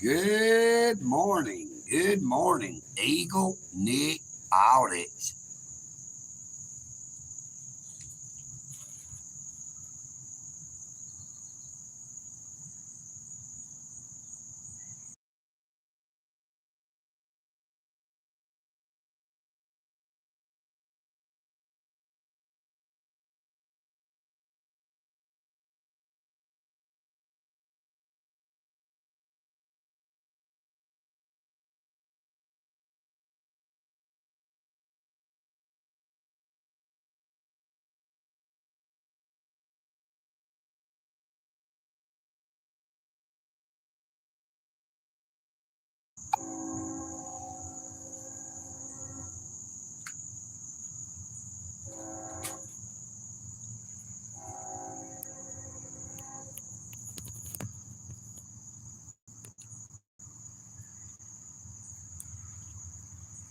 Good morning, Eagle Nick Audits.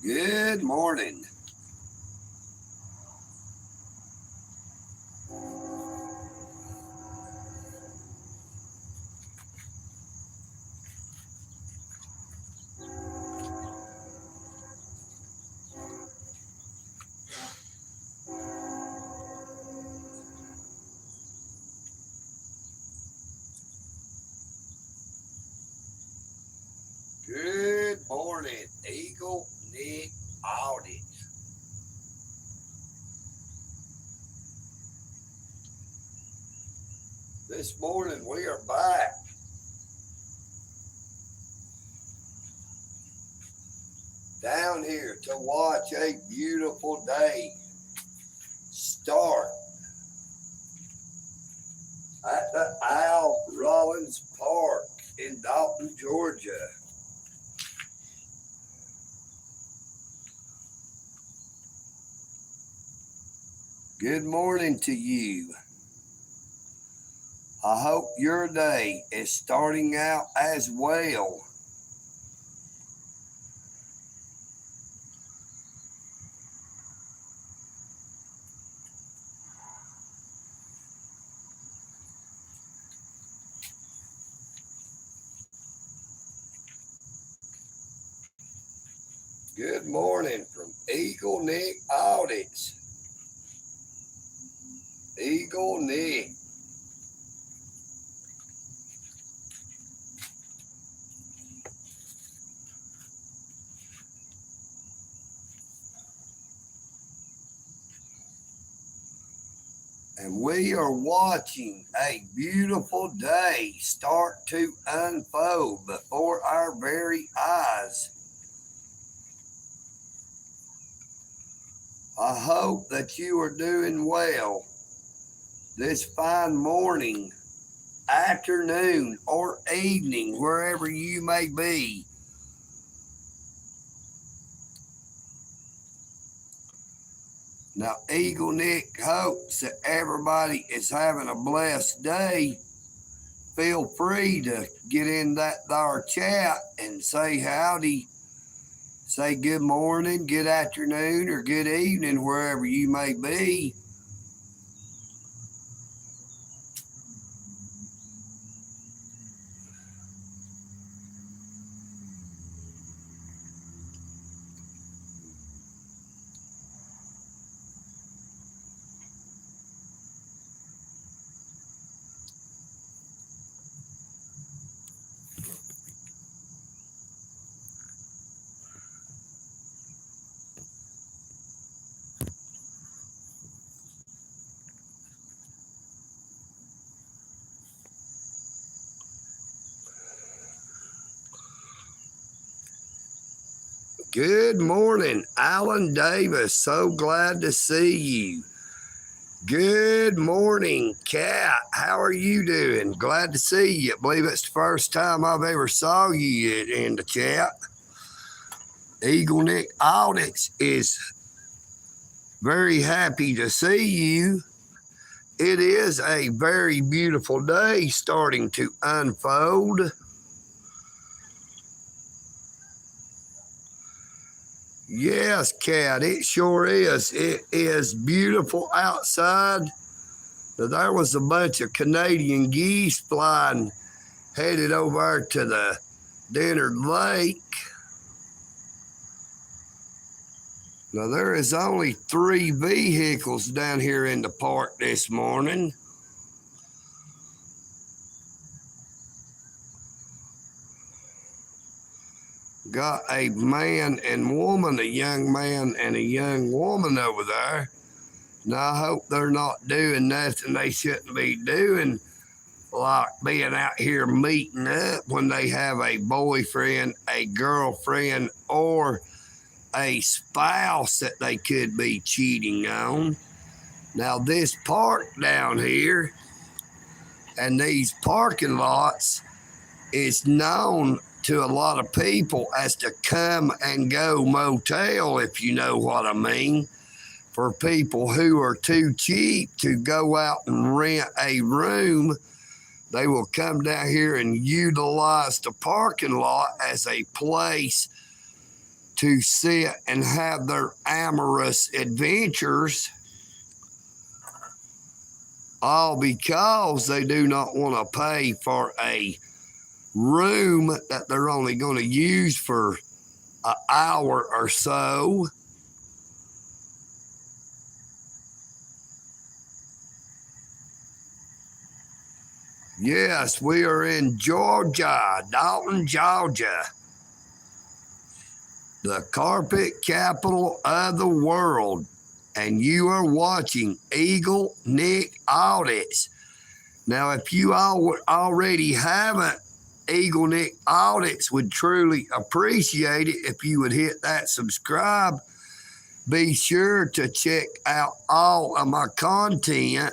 Good morning. Good morning, Eagle Nick Audits. This morning we are back. Down here to watch a beautiful day start at the Al Rollins Park in Dalton, Georgia. Good morning to you. I hope your day is starting out as well. Good morning from EagleNick Audits. EagleNick. And we are watching a beautiful day start to unfold before our very eyes. I hope that you are doing well this fine morning, afternoon, or evening, wherever you may be. Now, EagleNick hopes that everybody is having a blessed day. Feel free to get in that there chat and say howdy. Say good morning, good afternoon, or good evening, wherever you may be. Good morning, Alan Davis. So glad to see you. Good morning, Kat. How are you doing? Glad to see you. I believe it's the first time I've ever saw you in the chat. EagleNick Audits is very happy to see you. It is a very beautiful day starting to unfold. Yes, Kat, it sure is. It is beautiful outside. There was a bunch of Canadian geese flying, headed over to the Dinner Lake. Now, there is only 3 vehicles down here in the park this morning. Got a man and woman, a young man and a young woman over there. Now, I hope they're not doing nothing they shouldn't be doing, like being out here meeting up when they have a boyfriend, a girlfriend, or a spouse that they could be cheating on. Now, this park down here and these parking lots is known to a lot of people as the come and go motel, if you know what I mean, for people who are too cheap to go out and rent a room. They will come down here and utilize the parking lot as a place to sit and have their amorous adventures, all because they do not want to pay for a room that they're only going to use for an hour or so. Yes, we are in Georgia, Dalton, Georgia, the carpet capital of the world, and you are watching EagleNick Audits. Now, if you already haven't, EagleNick Audits would truly appreciate it if you would hit that subscribe. Be sure to check out all of my content.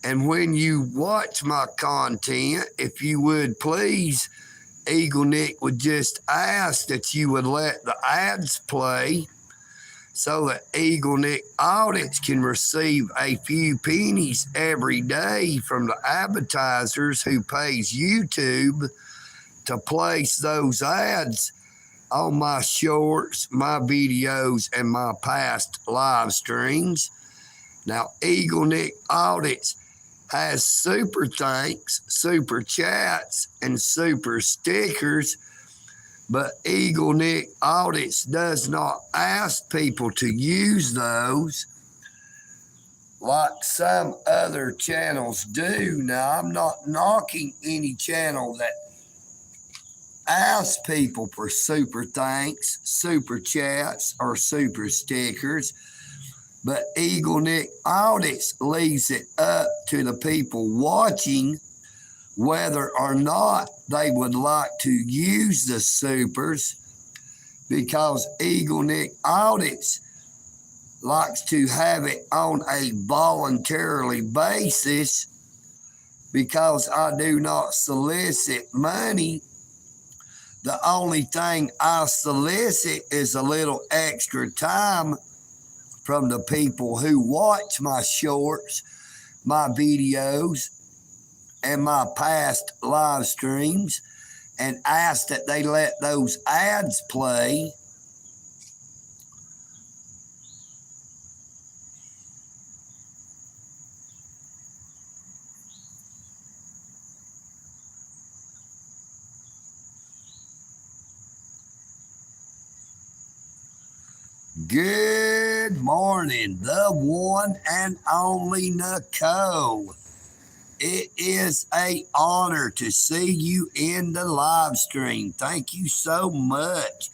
And when you watch my content, if you would please, EagleNick would just ask that you would let the ads play so that EagleNick Audits can receive a few pennies every day from the advertisers who pays YouTube to place those ads on my shorts, my videos, and my past live streams. Now, EagleNick Audits has super thanks, super chats, and super stickers, but EagleNick Audits does not ask people to use those like some other channels do. Now, I'm not knocking any channel that asks people for super thanks, super chats, or super stickers, but EagleNick Audits leaves it up to the people watching whether or not they would like to use the supers, because EagleNick Audits likes to have it on a voluntarily basis, because I do not solicit money. The only thing I solicit is a little extra time from the people who watch my shorts, my videos, and my past live streams, and ask that they let those ads play. Good morning, the one and only Nicole. It is an honor to see you in the live stream. Thank you so much,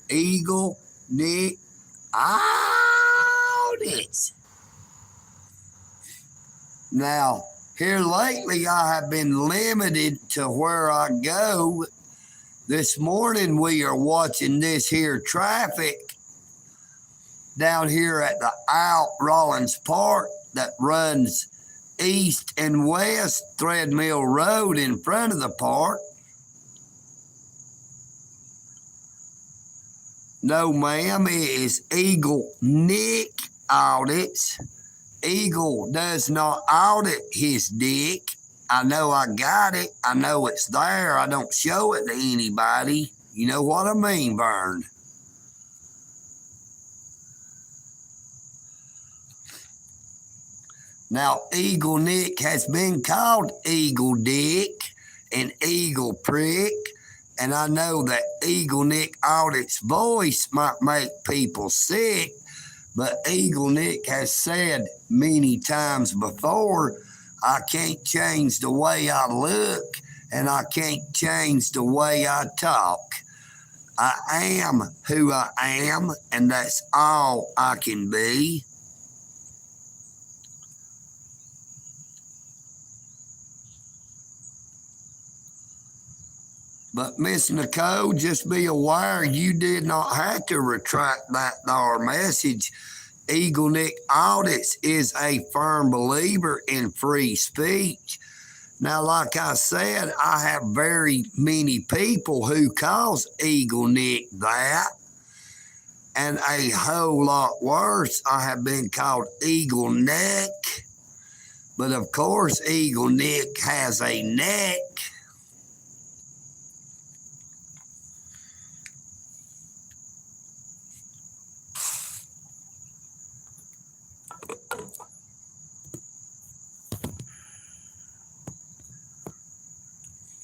EagleNick Audits. Now, here lately, I have been limited to where I go. This morning, we are watching this here traffic down here at the Out Rollins Park that runs east and west Threadmill Road in front of the park. No, ma'am, it is EagleNick Audits. Eagle does not audit his dick. I know I got it. I know it's there. I don't show it to anybody. You know what I mean, Vern? Now, EagleNick has been called Eagle Dick in Eagle Prick. And I know that EagleNick Audit's voice might make people sick, but EagleNick has said many times before, I can't change the way I look and I can't change the way I talk. I am who I am, and that's all I can be. But Miss Nicole, just be aware you did not have to retract that there message. EagleNick Audits is a firm believer in free speech. Now, like I said, I have very many people who calls EagleNick that. And a whole lot worse, I have been called EagleNick. But of course, EagleNick has a neck.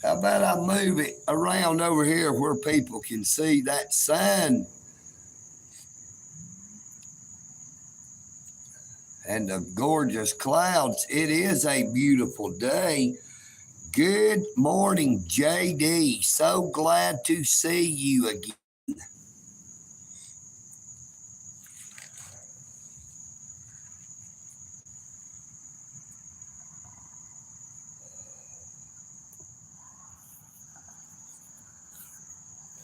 How about I move it around over here where people can see that sun and the gorgeous clouds? It is a beautiful day. Good morning, JD. So glad to see you again.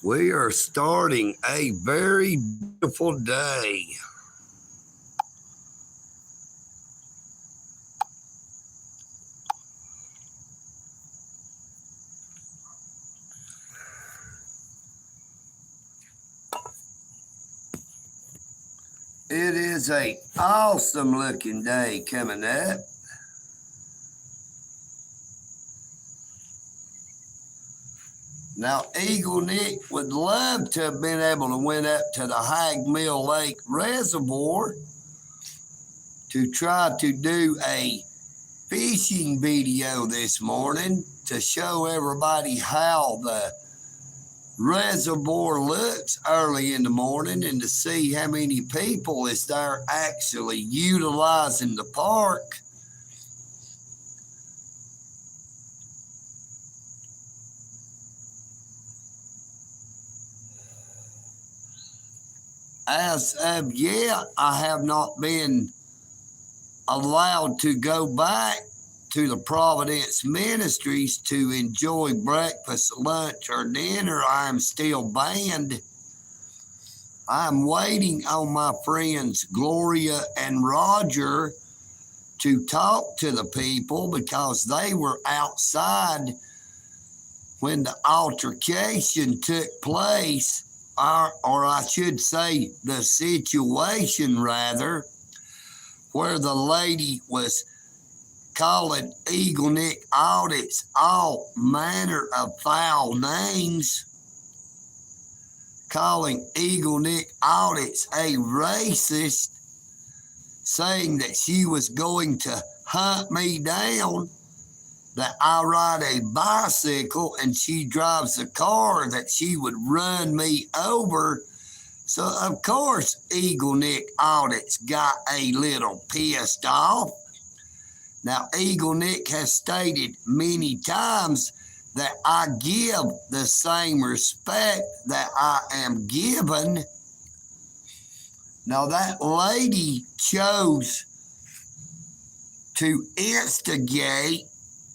We are starting a very beautiful day. It is a awesome looking day coming up. Now, EagleNick would love to have been able to went up to the Hag Mill Lake Reservoir to try to do a fishing video this morning to show everybody how the reservoir looks early in the morning and to see how many people is there actually utilizing the park. As of yet, I have not been allowed to go back to the Providence Ministries to enjoy breakfast, lunch, or dinner. I am still banned. I'm waiting on my friends Gloria and Roger to talk to the people because they were outside when the altercation took place, or I should say the situation rather, where the lady was calling EagleNick Audits all manner of foul names, calling EagleNick Audits a racist, saying that she was going to hunt me down, that I ride a bicycle and she drives a car, that she would run me over. So, of course, EagleNick Audits got a little pissed off. Now, EagleNick has stated many times that I give the same respect that I am given. Now, that lady chose to instigate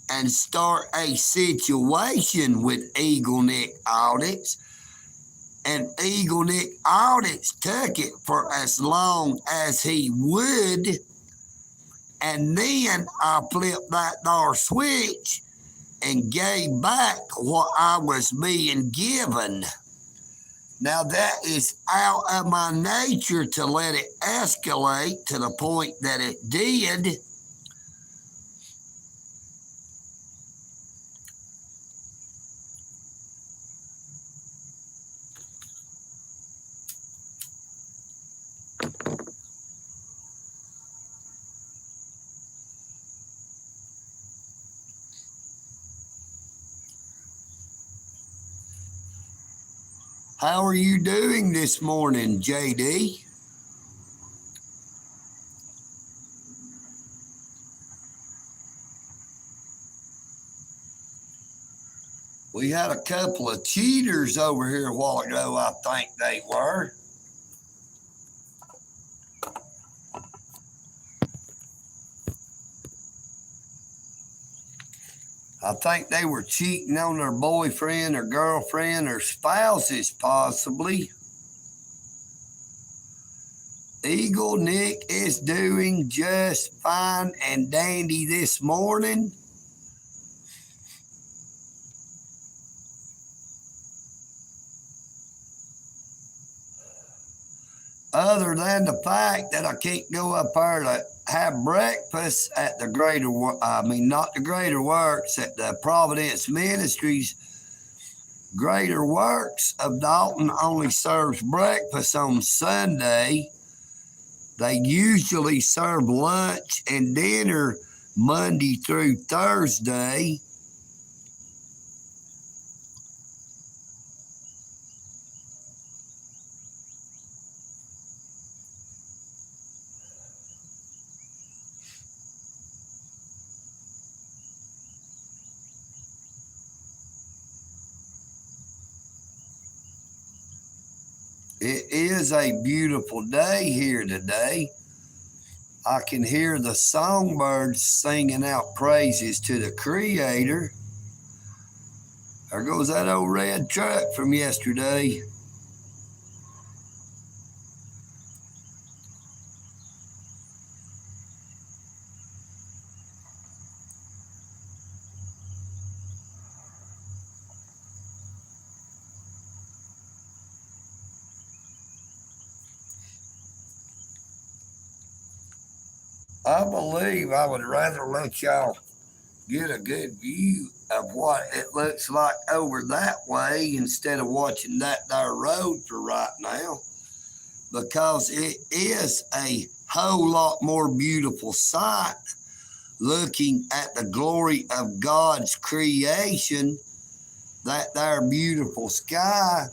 and start a situation with EagleNick Audits, and EagleNick Audits took it for as long as he would. And then I flipped that there switch and gave back what I was being given. Now, that is out of my nature to let it escalate to the point that it did. How are you doing this morning, JD? We had a couple of cheaters over here a while ago, I think they were. I think they were cheating on their boyfriend or girlfriend or spouses, possibly. EagleNick is doing just fine and dandy this morning. Other than the fact that I can't go up there to have breakfast at the not the Greater Works, at the Providence Ministries. Greater Works of Dalton only serves breakfast on Sunday. They usually serve lunch and dinner Monday through Thursday. It is a beautiful day here today. I can hear the songbirds singing out praises to the Creator. There goes that old red truck from yesterday. I believe I would rather let y'all get a good view of what it looks like over that way instead of watching that there road for right now, because it is a whole lot more beautiful sight looking at the glory of God's creation, that there beautiful sky.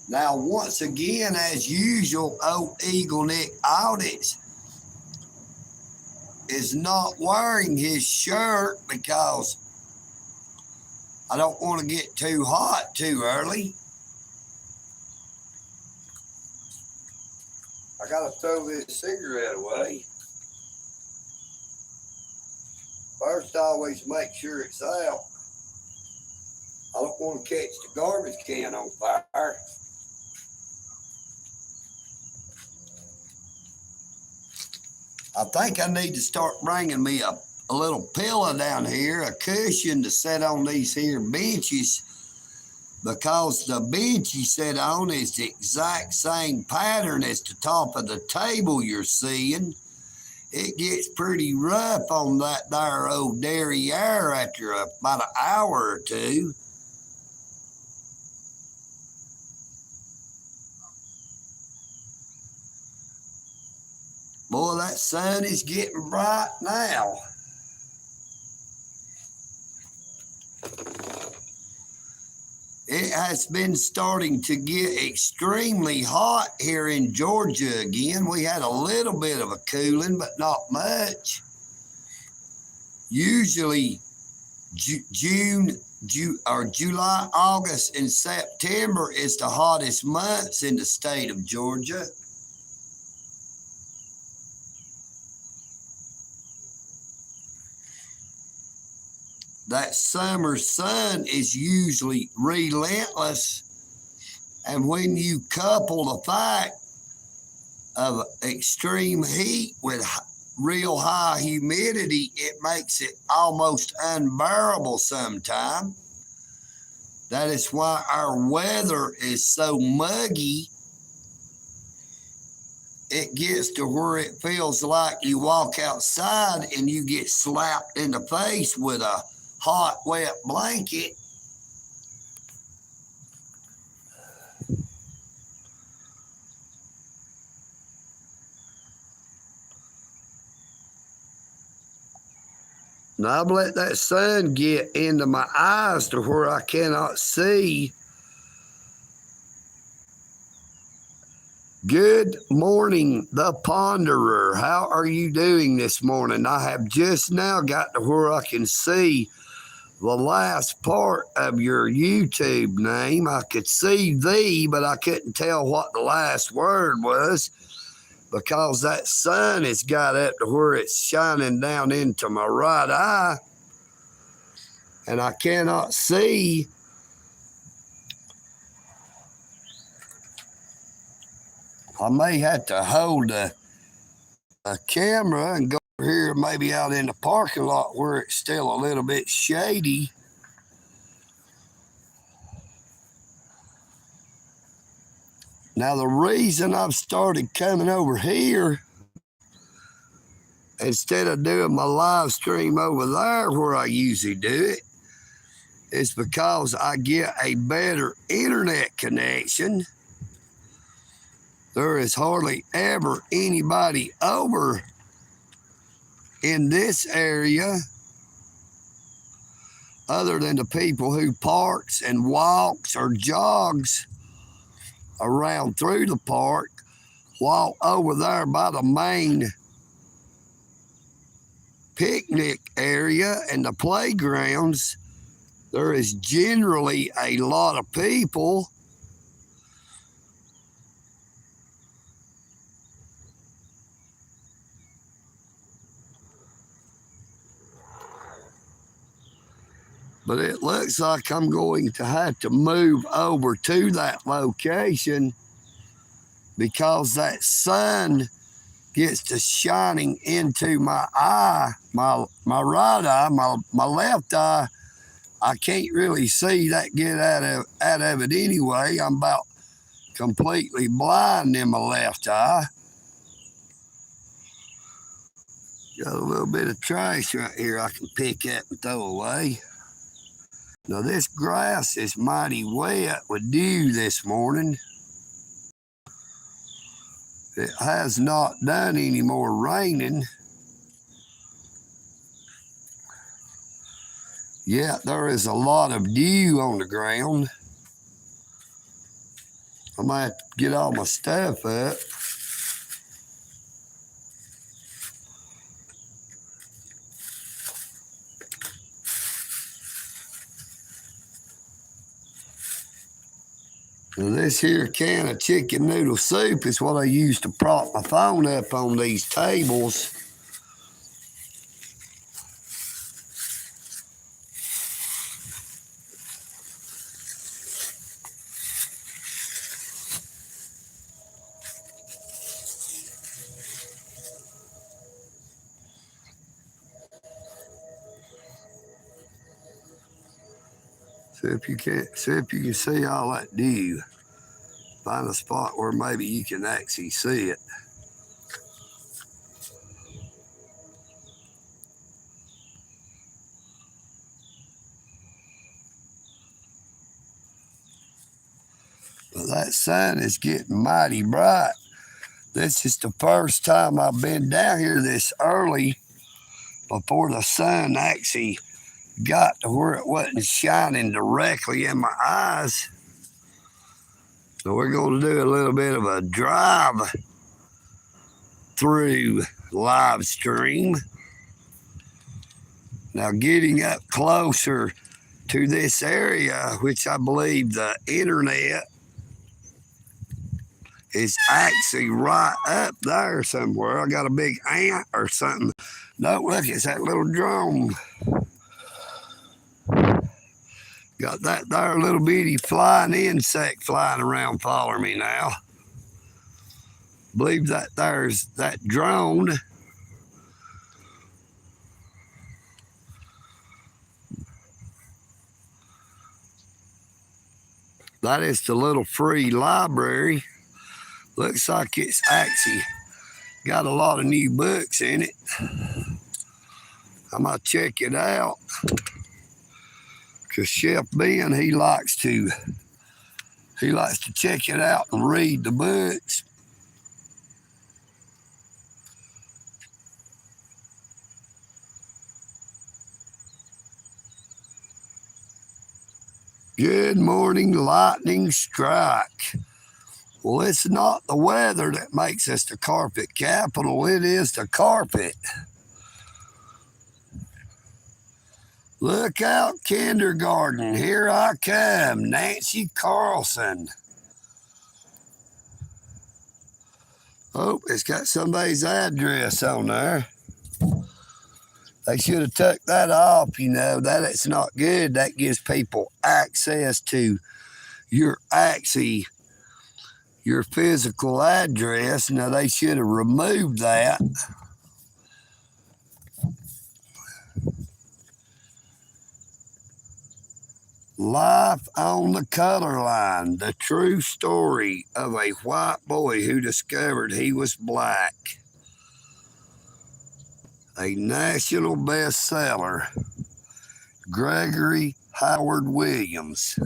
Now, once again, as usual, old EagleNick Audits is not wearing his shirt because I don't want to get too hot too early. I gotta throw this cigarette away. First, I always make sure it's out. I don't want to catch the garbage can on fire. I think I need to start bringing me a little pillow down here, a cushion to sit on these here benches, because the bench you sit on is the exact same pattern as the top of the table you're seeing. It gets pretty rough on that there old derriere after about an hour or two. Boy, that sun is getting bright now. It has been starting to get extremely hot here in Georgia again. We had a little bit of a cooling, but not much. Usually June, July, August, and September is the hottest months in the state of Georgia. That summer sun is usually relentless. And when you couple the fact of extreme heat with real high humidity, it makes it almost unbearable sometimes. That is why our weather is so muggy. It gets to where it feels like you walk outside and you get slapped in the face with a hot, wet blanket. Now I've let that sun get into my eyes to where I cannot see. Good morning, the Ponderer. How are you doing this morning? I have just now got to where I can see the last part of your YouTube name. I could see thee, but I couldn't tell what the last word was because that sun has got up to where it's shining down into my right eye, and I cannot see. I may have to hold a camera and go over here, maybe out in the parking lot where it's still a little bit shady. Now, the reason I've started coming over here instead of doing my live stream over there where I usually do it is because I get a better internet connection. There is hardly ever anybody over in this area other than the people who parks and walks or jogs around through the park, while over there by the main picnic area and the playgrounds, there is generally a lot of people. But it looks like I'm going to have to move over to that location because that sun gets to shining into my eye, my right eye, my left eye. I can't really see that get out of it anyway. I'm about completely blind in my left eye. Got a little bit of trash right here I can pick up and throw away. Now this grass is mighty wet with dew this morning. It has not done any more raining. Yet there is a lot of dew on the ground. I might have to get all my stuff up. Now this here can of chicken noodle soup is what I use to prop my phone up on these tables. See if you can see all that dew. Find a spot where maybe you can actually see it. But that sun is getting mighty bright. This is the first time I've been down here this early before the sun actually got to where it wasn't shining directly in my eyes. So we're going to do a little bit of a drive through live stream. Now getting up closer to this area, which I believe the internet is actually right up there somewhere. I got a big ant or something. No, look, it's that little drone. Got that there little bitty flying insect flying around following me now. believe that there's that drone. That is the little free library. Looks like it's actually got a lot of new books in it. I'm gonna check it out. Cause Chef Ben, he likes to check it out and read the books. Good morning, lightning strike. Well, it's not the weather that makes us the carpet capital. It is the carpet. Look out, kindergarten. Here I come, Nancy Carlson. Oh, it's got somebody's address on there. They should have took that off, you know. That's not good. That gives people access to your physical address. Now, they should have removed that. Life on the Color Line, the true story of a white boy who discovered he was black. A national bestseller, Gregory Howard Williams.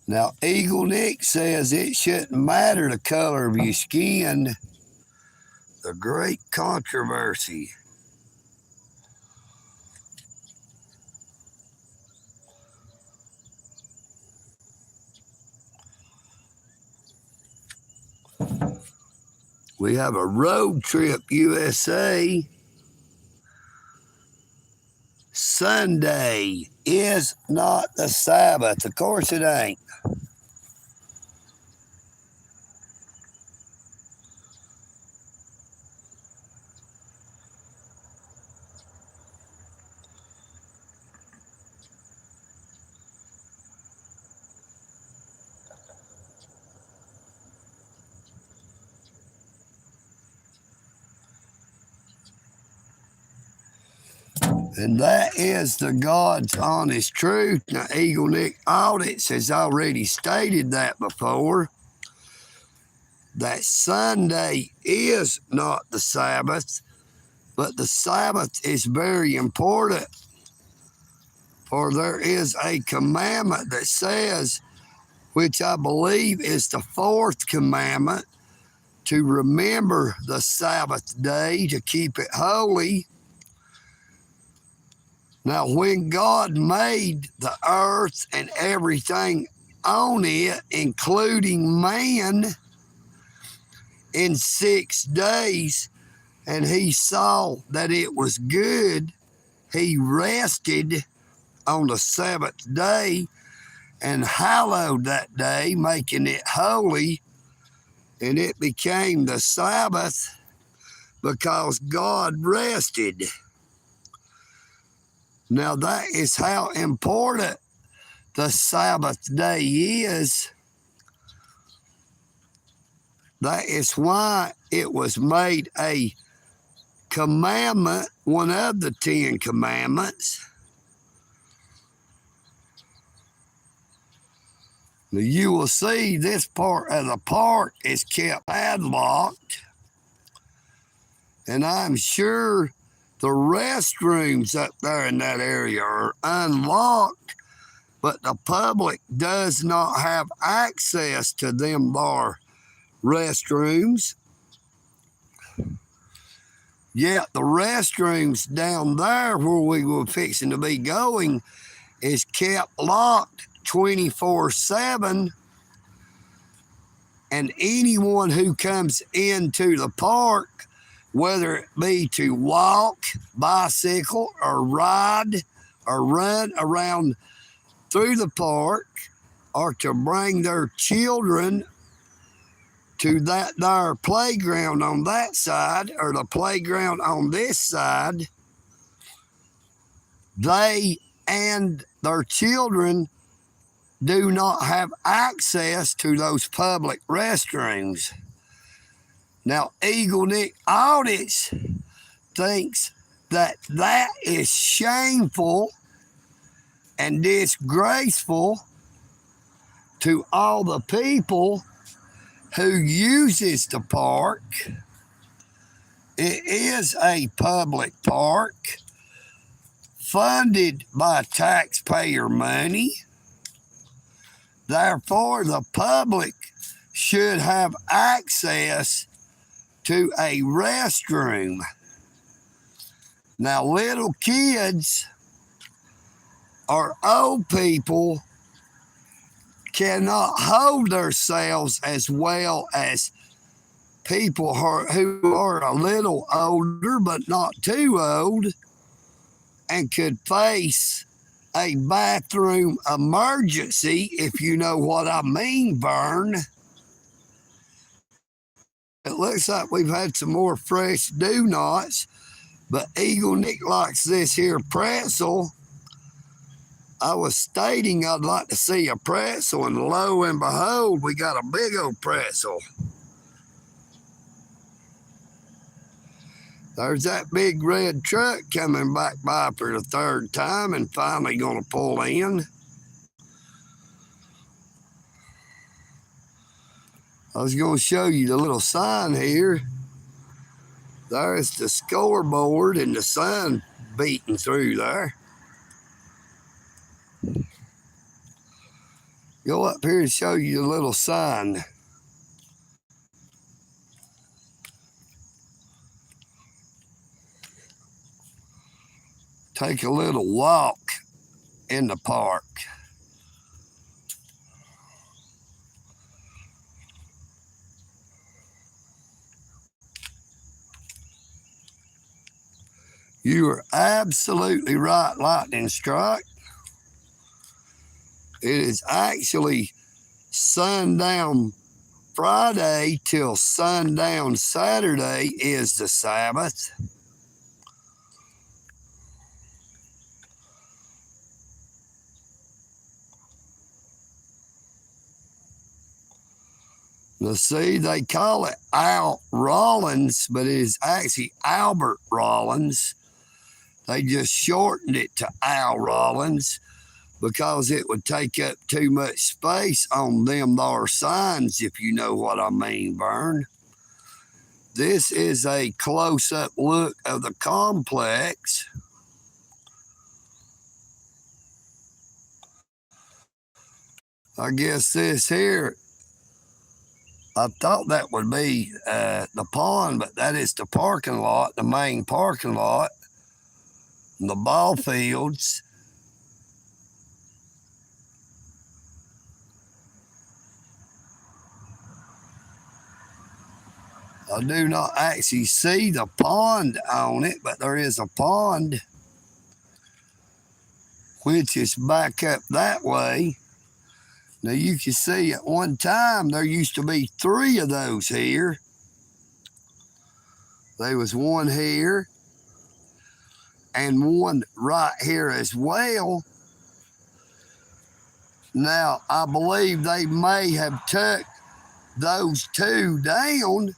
Now, EagleNick says it shouldn't matter the color of your skin. The great controversy. We have a road trip USA. Sunday is not the Sabbath. Of course it ain't. And that is the God's honest truth. Now, EagleNick Audits has already stated that before, that Sunday is not the Sabbath, but the Sabbath is very important. For there is a commandment that says, which I believe is the fourth commandment, to remember the Sabbath day, to keep it holy. Now, when God made the earth and everything on it, including man, in 6 days, and he saw that it was good, he rested on the seventh day and hallowed that day, making it holy, and it became the Sabbath because God rested. Now, that is how important the Sabbath day is. That is why it was made a commandment, one of the 10 commandments. Now, you will see this part of the park is kept padlocked, and I'm sure the restrooms up there in that area are unlocked, but the public does not have access to them bar restrooms. Yet the restrooms down there where we were fixing to be going is kept locked 24/7, and anyone who comes into the park, whether it be to walk, bicycle, or ride, or run around through the park, or to bring their children to that there playground on that side, or the playground on this side, they and their children do not have access to those public restrooms. Now, EagleNick Audits thinks that that is shameful and disgraceful to all the people who uses the park. It is a public park funded by taxpayer money. Therefore, the public should have access to a restroom. Now, little kids or old people cannot hold themselves as well as people who are a little older but not too old and could face a bathroom emergency, if you know what I mean, Vern. It looks like we've had some more fresh do-nots, but EagleNick likes this here pretzel. I was stating I'd like to see a pretzel, and lo and behold, we got a big old pretzel. There's that big red truck coming back by for the third time and finally going to pull in. I was going to show you the little sign here. There's the scoreboard and the sun beating through there. Go up here and show you the little sign. Take a little walk in the park. You are absolutely right, Lightning Strike. It is actually sundown Friday till sundown Saturday is the Sabbath. Now, see, they call it Al Rollins, but it is actually Albert Rollins. They just shortened it to Al Rollins because it would take up too much space on them there signs, if you know what I mean, Vern. This is a close-up look of the complex. I guess this here, I thought that would be the pond, but that is the parking lot, the main parking lot, and the ball fields. I do not actually see the pond on it, but there is a pond, which is back up that way. Now you can see at one time there used to be 3 of those here. There was one here and one right here as well. Now I believe they may have took those 2 down.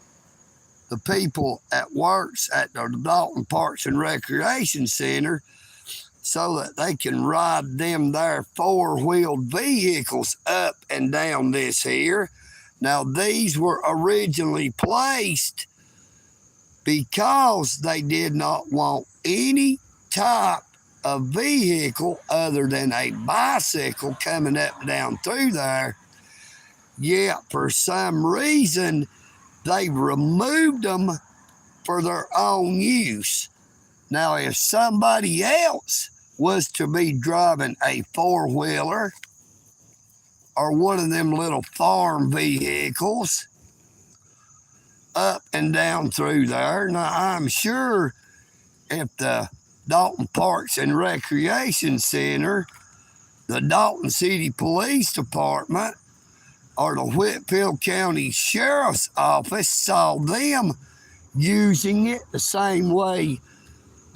The people that works at the Dalton Parks and Recreation Center, so that they can ride them there 4-wheeled vehicles up and down this here. Now, these were originally placed because they did not want any type of vehicle other than a bicycle coming up and down through there. Yet, for some reason, they removed them for their own use. Now, if somebody else was to be driving a 4-wheeler or one of them little farm vehicles up and down through there, now I'm sure if the Dalton Parks and Recreation Center, the Dalton City Police Department, or the Whitfield County Sheriff's Office saw them using it the same way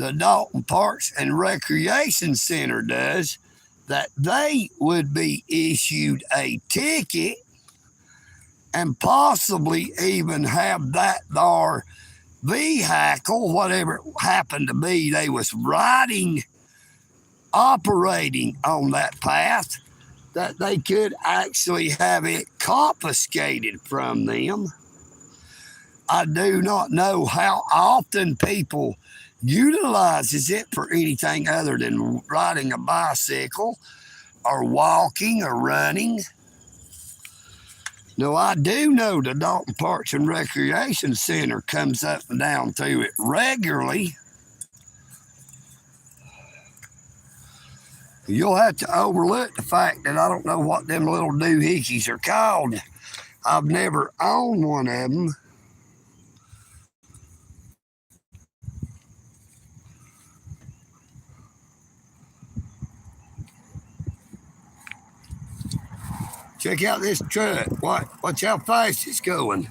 the Dalton Parks and Recreation Center does, that they would be issued a ticket and possibly even have that there vehicle, whatever it happened to be they was riding, operating on that path, that they could actually have it confiscated from them. I do not know how often people utilizes it for anything other than riding a bicycle or walking or running. Now, I do know the Dalton Parks and Recreation Center comes up and down through it regularly. You'll have to overlook the fact that I don't know what them little doohickeys are called. I've never owned one of them. Check out this truck. Watch how fast it's going.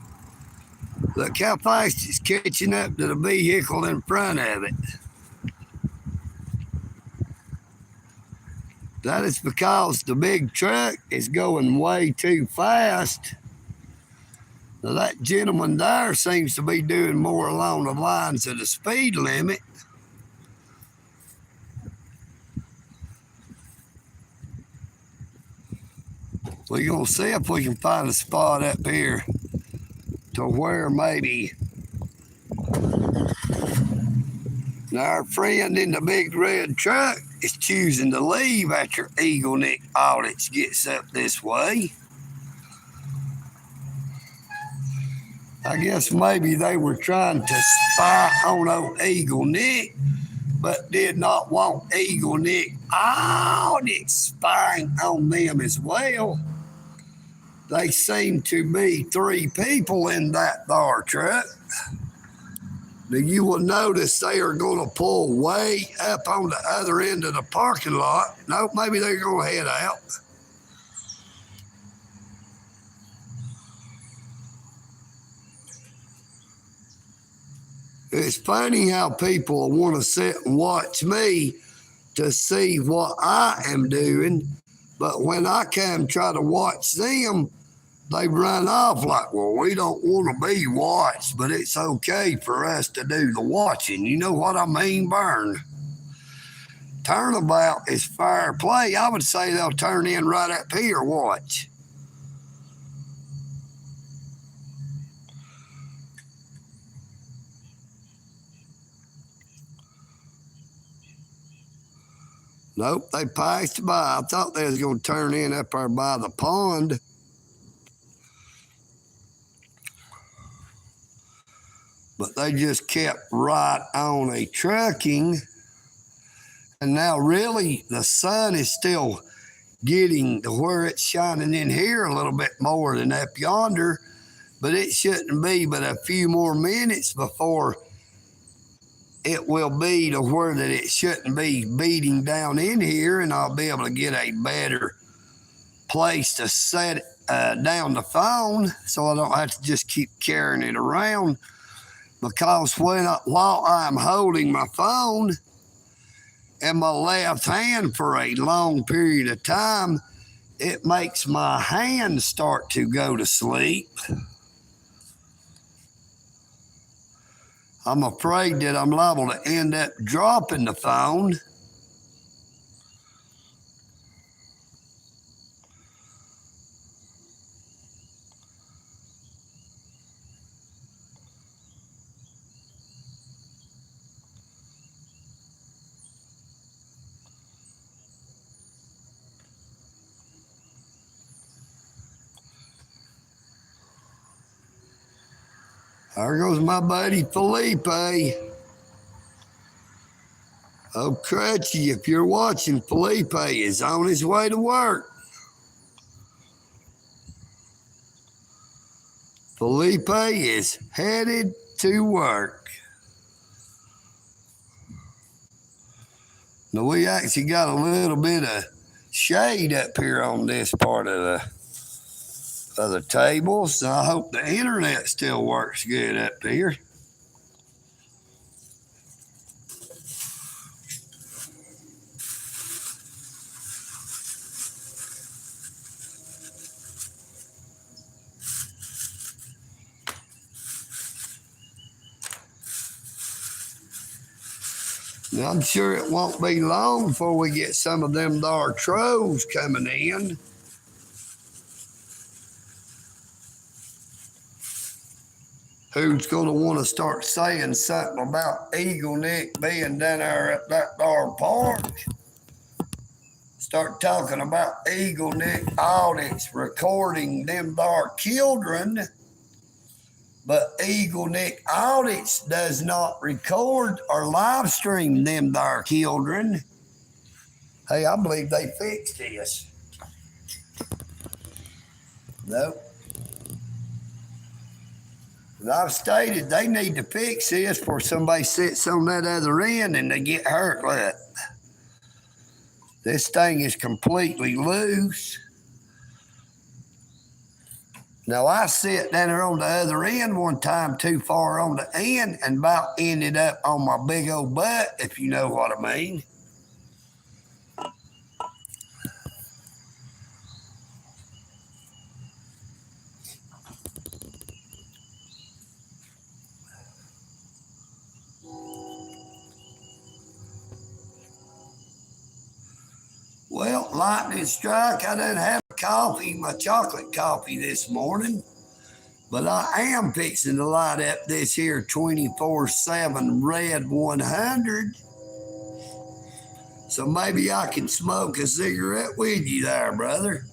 Look how fast it's catching up to the vehicle in front of it. That is because the big truck is going way too fast. Now that gentleman there seems to be doing more along the lines of the speed limit. We're going to see if we can find a spot up here to where maybe now our friend in the big red truck is choosing to leave after EagleNick Audits gets up this way. I guess maybe they were trying to spy on old EagleNick, but did not want EagleNick Audits spying on them as well. They seem to be 3 people in that there truck. Now you will notice they are going to pull way up on the other end of the parking lot. No, maybe they're going to head out. It's funny how people want to sit and watch me to see what I am doing, but when I come try to watch them, they run off like, well, we don't want to be watched, but it's okay for us to do the watching. You know what I mean, Burn? Turnabout is fair play. I would say they'll turn in right up here, watch. Nope, they passed by. I thought they was going to turn in up there by the pond. But they just kept right on a trucking. And now really the sun is still getting to where it's shining in here a little bit more than up yonder. But it shouldn't be but a few more minutes before it will be to where that it shouldn't be beating down in here, and I'll be able to get a better place to set down the phone so I don't have to just keep carrying it around. Because while I'm holding my phone in my left hand for a long period of time, it makes my hand start to go to sleep. I'm afraid that I'm liable to end up dropping the phone. There goes my buddy Felipe. Oh, Crutchy, if you're watching, Felipe is on his way to work. Felipe is headed to work. Now, we actually got a little bit of shade up here on this part of the table, so I hope the internet still works good up here. Now, I'm sure it won't be long before we get some of them there trolls coming in. Who's going to want to start saying something about EagleNick being down there at that there park? Start talking about EagleNick audits recording them there children, but EagleNick audits does not record or live stream them there children. Hey, I believe they fixed this. Nope. But I've stated they need to fix this before somebody sits on that other end and they get hurt. Look, this thing is completely loose. Now, I sit down there on the other end one time too far on the end and about ended up on my big old butt, if you know what I mean. Well, lightning strike. I didn't have coffee, my chocolate coffee this morning, but I am fixing to light up this here 24/7 Red 100. So maybe I can smoke a cigarette with you there, brother.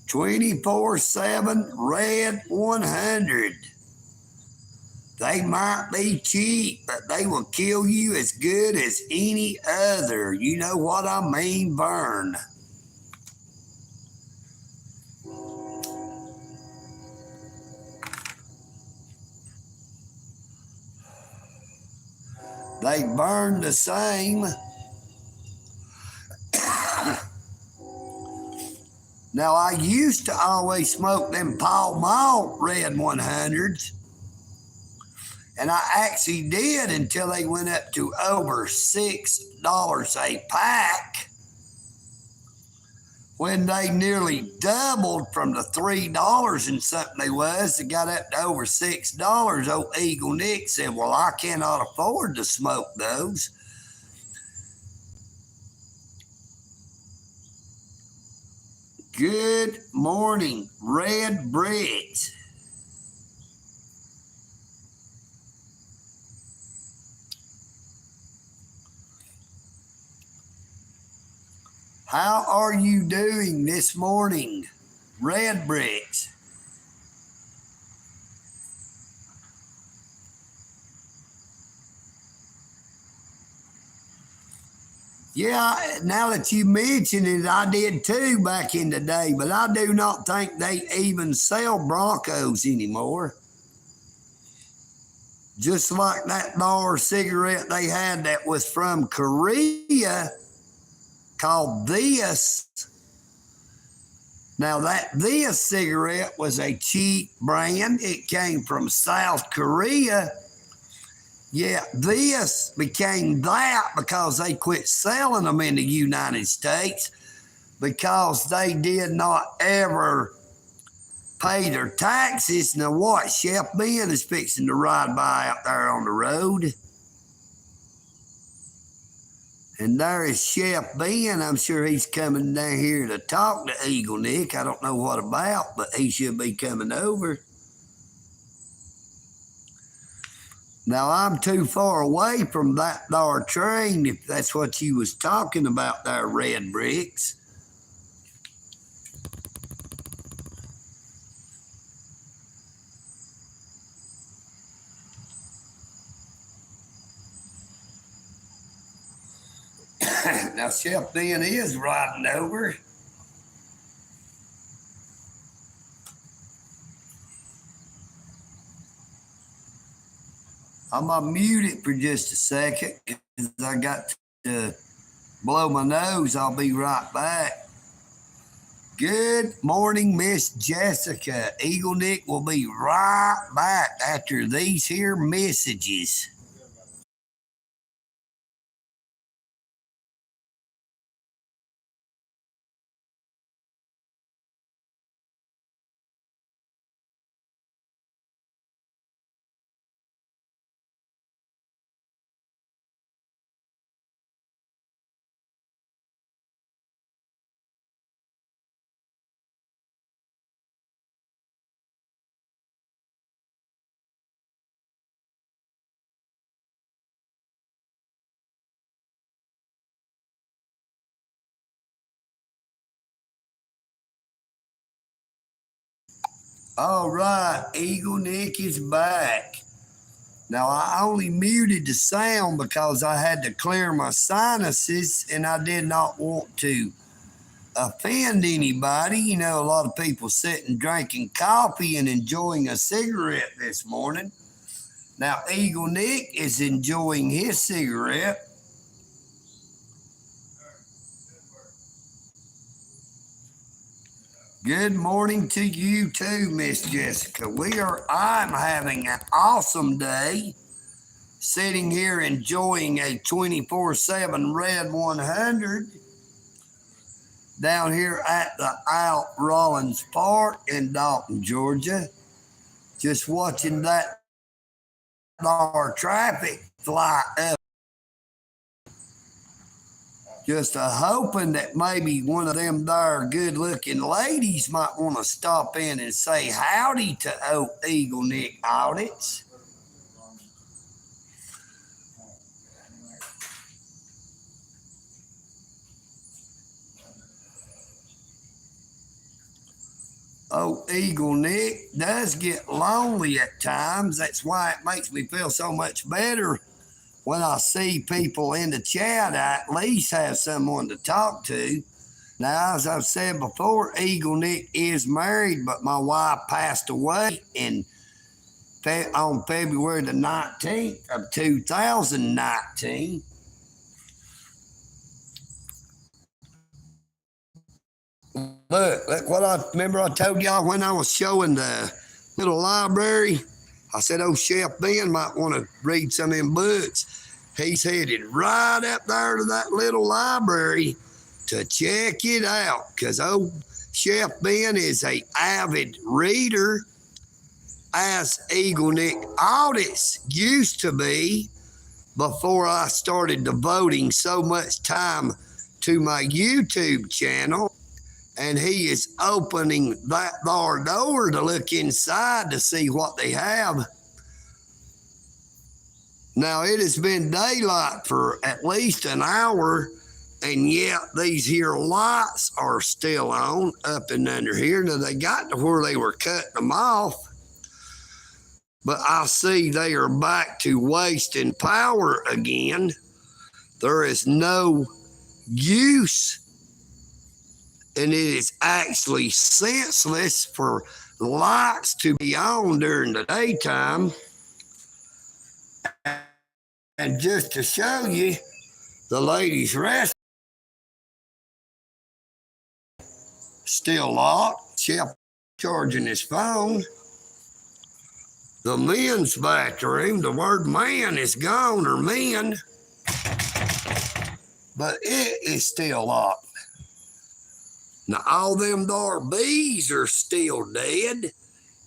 24/7 Red 100. They might be cheap, but they will kill you as good as any other. You know what I mean, Vern. They burn the same. Now, I used to always smoke them Pall Mall Red 100s, and I actually did until they went up to over $6 a pack, when they nearly doubled from the $3 and something they was. It got up to over $6. Old EagleNick said, well, I cannot afford to smoke those. Good morning, Red Bricks. How are you doing this morning, Red Bricks? Yeah, now that you mention it, I did too back in the day, but I do not think they even sell Broncos anymore. Just like that bar cigarette they had that was from Korea called This. Now, This cigarette was a cheap brand. It came from South Korea. Yeah, This became that because they quit selling them in the United States because they did not ever pay their taxes. Now, what? Chef Ben is fixing to ride by out there on the road. And there is Chef Ben. I'm sure he's coming down here to talk to EagleNick. I don't know what about, but he should be coming over. Now, I'm too far away from that there train, if that's what you was talking about there, Red Bricks. Now, Chef Ben is riding over. I'm going to mute it for just a second because I got to blow my nose. I'll be right back. Good morning, Miss Jessica. EagleNick will be right back after these here messages. All right, EagleNick is back. Now, I only muted the sound because I had to clear my sinuses and I did not want to offend anybody. You know, a lot of people sitting drinking coffee and enjoying a cigarette this morning. Now, EagleNick is enjoying his cigarette. Good morning to you too, Miss Jessica. I'm having an awesome day sitting here enjoying a 24/7 Red 100 down here at the Out Rollins Park in Dalton, Georgia. Just watching that our traffic fly up. Just hoping that maybe one of them there good looking ladies might want to stop in and say howdy to old EagleNick audits. Oh, EagleNick does get lonely at times. That's why it makes me feel so much better when I see people in the chat. I at least have someone to talk to. Now, as I've said before, EagleNick is married, but my wife passed away on February the 19th of 2019. Look what I remember I told y'all when I was showing the little library. I said, oh, Chef Ben might want to read some of them books. He's headed right up there to that little library to check it out because old Chef Ben is a avid reader, as EagleNick audits used to be before I started devoting so much time to my YouTube channel. And he is opening that door to look inside to see what they have. Now, it has been daylight for at least an hour, and yet these here lights are still on up and under here. Now, they got to where they were cutting them off, but I see they are back to wasting power again. There is no use, and it is actually senseless for lights to be on during the daytime. And just to show you, the ladies' restroom still locked. Chef charging his phone. The men's bathroom, the word man is gone, or men, but it is still locked. Now, all them there bees are still dead.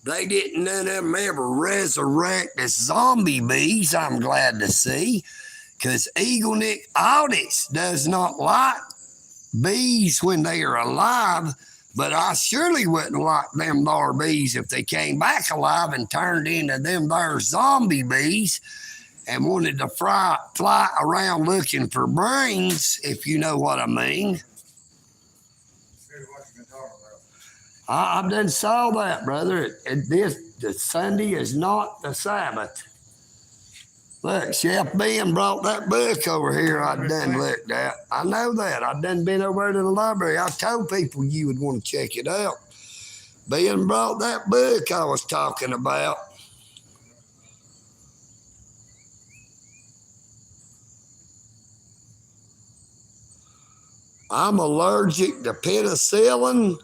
They didn't none of them ever resurrect as zombie bees, I'm glad to see, because EagleNick audits does not like bees when they are alive, but I surely wouldn't like them there bees if they came back alive and turned into them there zombie bees and wanted to fly around looking for brains, if you know what I mean. I done saw that, brother. The Sunday is not the Sabbath. Look, Chef Ben brought that book over here I done looked at. I know that. I done been over to the library. I told people you would want to check it out. Ben brought that book I was talking about. I'm allergic to penicillin.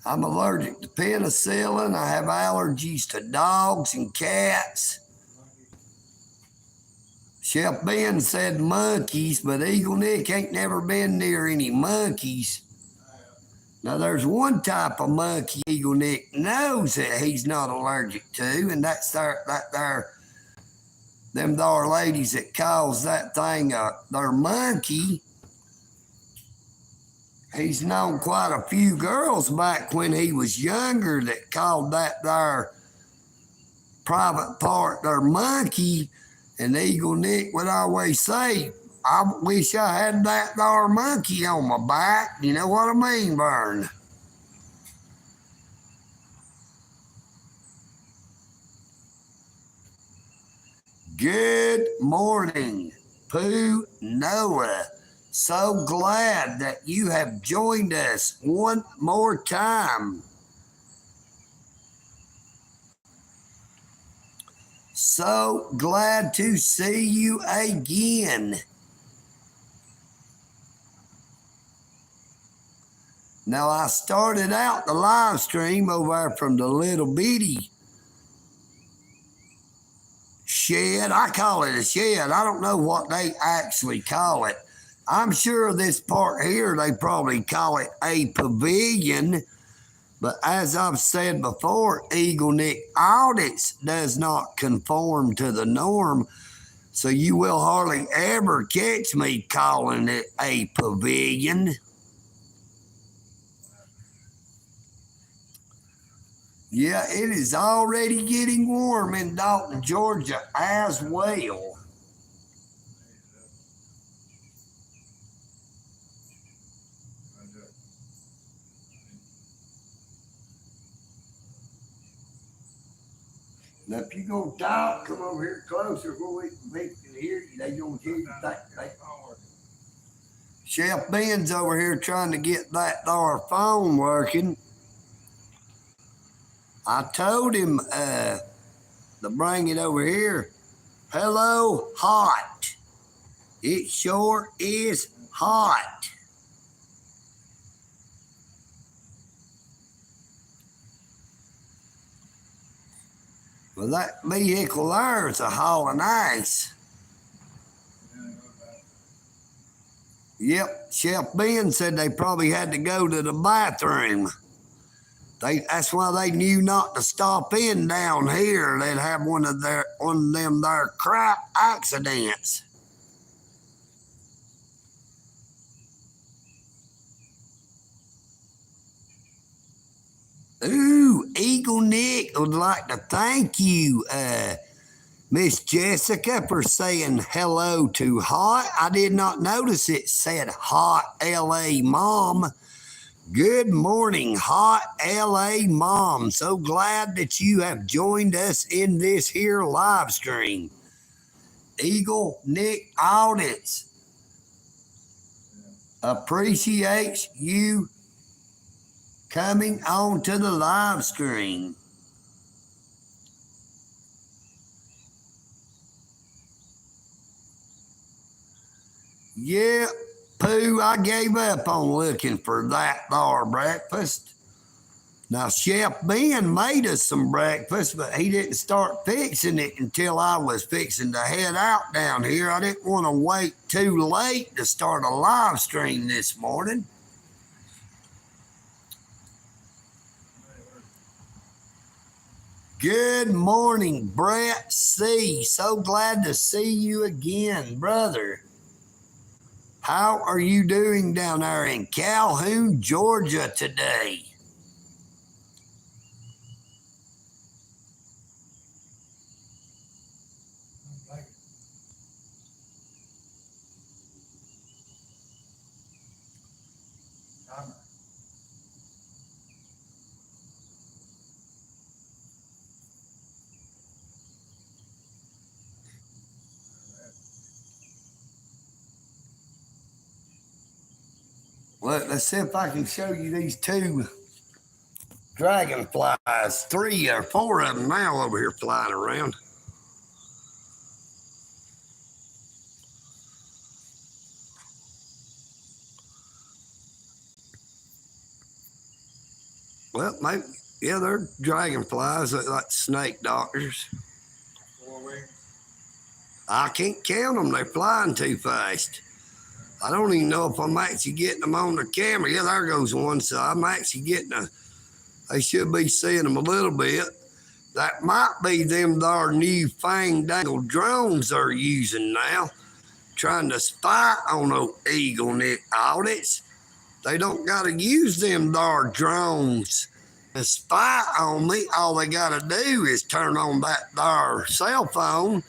I'm allergic to penicillin. I have allergies to dogs and cats. Chef Ben said monkeys, but EagleNick ain't never been near any monkeys. Now, there's one type of monkey EagleNick knows that he's not allergic to, and that's them there ladies that calls that thing their monkey. He's known quite a few girls back when he was younger that called that their private part their monkey. And EagleNick would always say, I wish I had that there monkey on my back. You know what I mean, Vern? Good morning, Pooh Noah. So glad that you have joined us one more time. So glad to see you again. Now, I started out the live stream over there from the little bitty shed. I call it a shed. I don't know what they actually call it. I'm sure this part here, they probably call it a pavilion. But as I've said before, EagleNick audits does not conform to the norm. So you will hardly ever catch me calling it a pavilion. Yeah, it is already getting warm in Dalton, Georgia as well. Now, if you're going to talk, come over here closer where we can hear you. They going to hear you. Chef Ben's over here trying to get that there phone working. I told him to bring it over here. Hello, hot. It sure is hot. Well, that vehicle there is a hauling ice. Yep, Chef Ben said they probably had to go to the bathroom. That's why they knew not to stop in down here. They'd have one of them there crap accidents. Ooh, EagleNick would like to thank you, Miss Jessica, for saying hello to Hot. I did not notice it said Hot LA Mom. Good morning, Hot LA Mom. So glad that you have joined us in this here live stream. EagleNick Audits appreciates you coming on to the live stream. Yeah, Pooh, I gave up on looking for that there breakfast. Now, Chef Ben made us some breakfast, but he didn't start fixing it until I was fixing to head out down here. I didn't want to wait too late to start a live stream this morning. Good morning, Brett C. So glad to see you again, brother. How are you doing down there in Calhoun, Georgia today? Let's see if I can show you these two dragonflies. 3 or 4 of them now over here flying around. Well, maybe, yeah, they're dragonflies, like snake doctors. 4 wings. I can't count them. They're flying too fast. I don't even know if I'm actually getting them on the camera. Yeah, there goes one. So I'm actually getting they should be seeing them a little bit. That might be them there new fandangled drones they're using now, trying to spy on those EagleNick audits. They don't got to use them dar drones to spy on me. All they got to do is turn on that dar cell phone,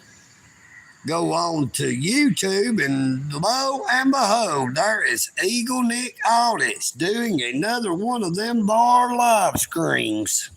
go on to YouTube, and lo and behold, there is EagleNick Audits doing another one of them bar live streams.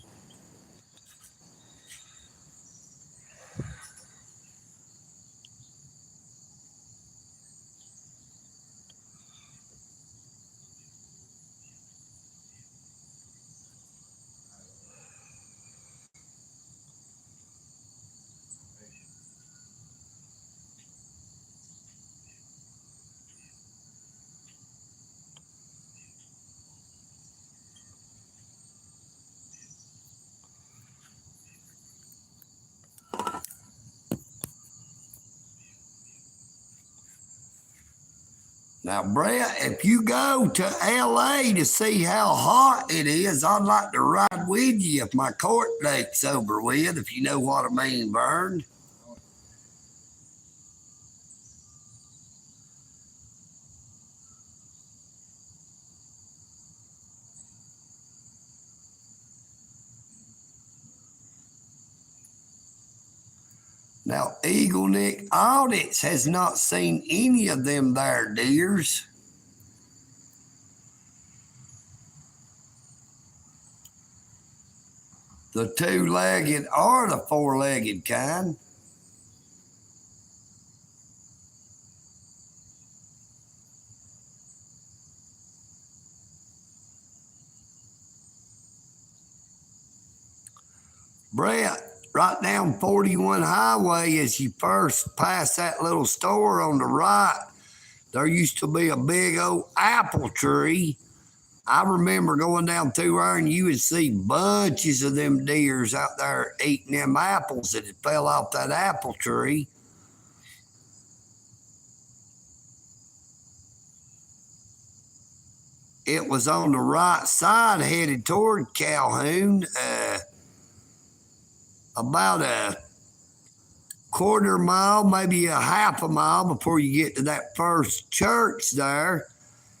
Now, Brett, if you go to LA to see how hot it is, I'd like to ride with you if my court date's over with, if you know what I mean, Vern. Now, EagleNick Audits has not seen any of them there deers. The two-legged or the four-legged kind. Brett, right down 41 Highway, as you first pass that little store on the right, there used to be a big old apple tree. I remember going down through there and you would see bunches of them deers out there eating them apples that had fell off that apple tree. It was on the right side headed toward Calhoun, about a quarter mile, maybe a half a mile before you get to that first church there.